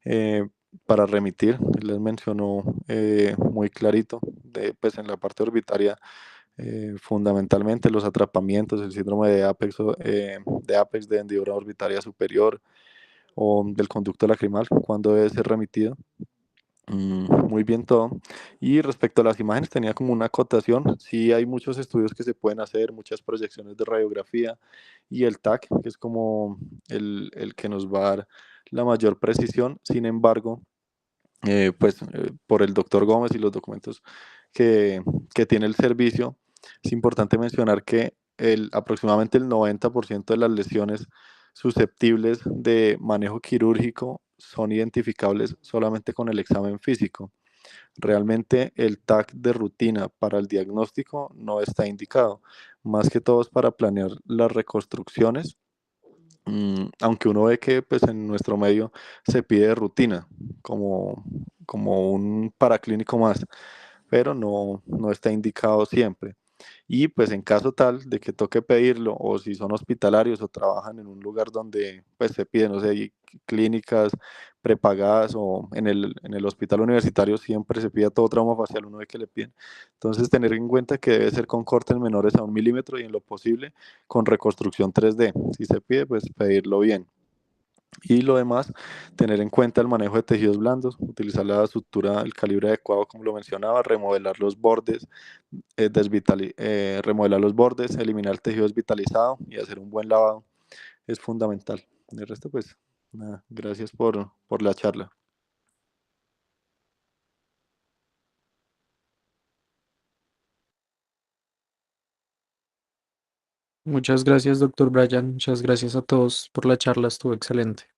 eh, para remitir. Les mencionó muy clarito, pues en la parte orbitaria, fundamentalmente los atrapamientos, el síndrome de Apex de hendidura orbitaria superior o del conducto lacrimal, cuando debe ser remitido. Muy bien todo. Y respecto a las imágenes, tenía como una acotación. Sí, hay muchos estudios que se pueden hacer, muchas proyecciones de radiografía y el TAC, que es como el que nos va a dar la mayor precisión. Sin embargo, por el doctor Gómez y los documentos que, que tiene el servicio, es importante mencionar que aproximadamente el 90% de las lesiones susceptibles de manejo quirúrgico son identificables solamente con el examen físico. Realmente el TAC de rutina para el diagnóstico no está indicado, más que todo es para planear las reconstrucciones, aunque uno ve que pues, en nuestro medio se pide rutina como un paraclínico más, pero no está indicado siempre. Y pues en caso tal de que toque pedirlo, o si son hospitalarios o trabajan en un lugar donde pues se piden, no sé, hay clínicas prepagadas o en el hospital universitario siempre se pide todo trauma facial, uno ve que le piden. Entonces tener en cuenta que debe ser con cortes menores a 1 milímetro y en lo posible con reconstrucción 3D. Si se pide, pues pedirlo bien. Y lo demás, tener en cuenta el manejo de tejidos blandos, utilizar la sutura, el calibre adecuado, como lo mencionaba, remodelar los bordes, remodelar los bordes, eliminar el tejido desvitalizado y hacer un buen lavado es fundamental. El resto, pues, nada, gracias por la charla.
Muchas gracias, doctor Brian. Muchas gracias a todos por la charla, estuvo excelente.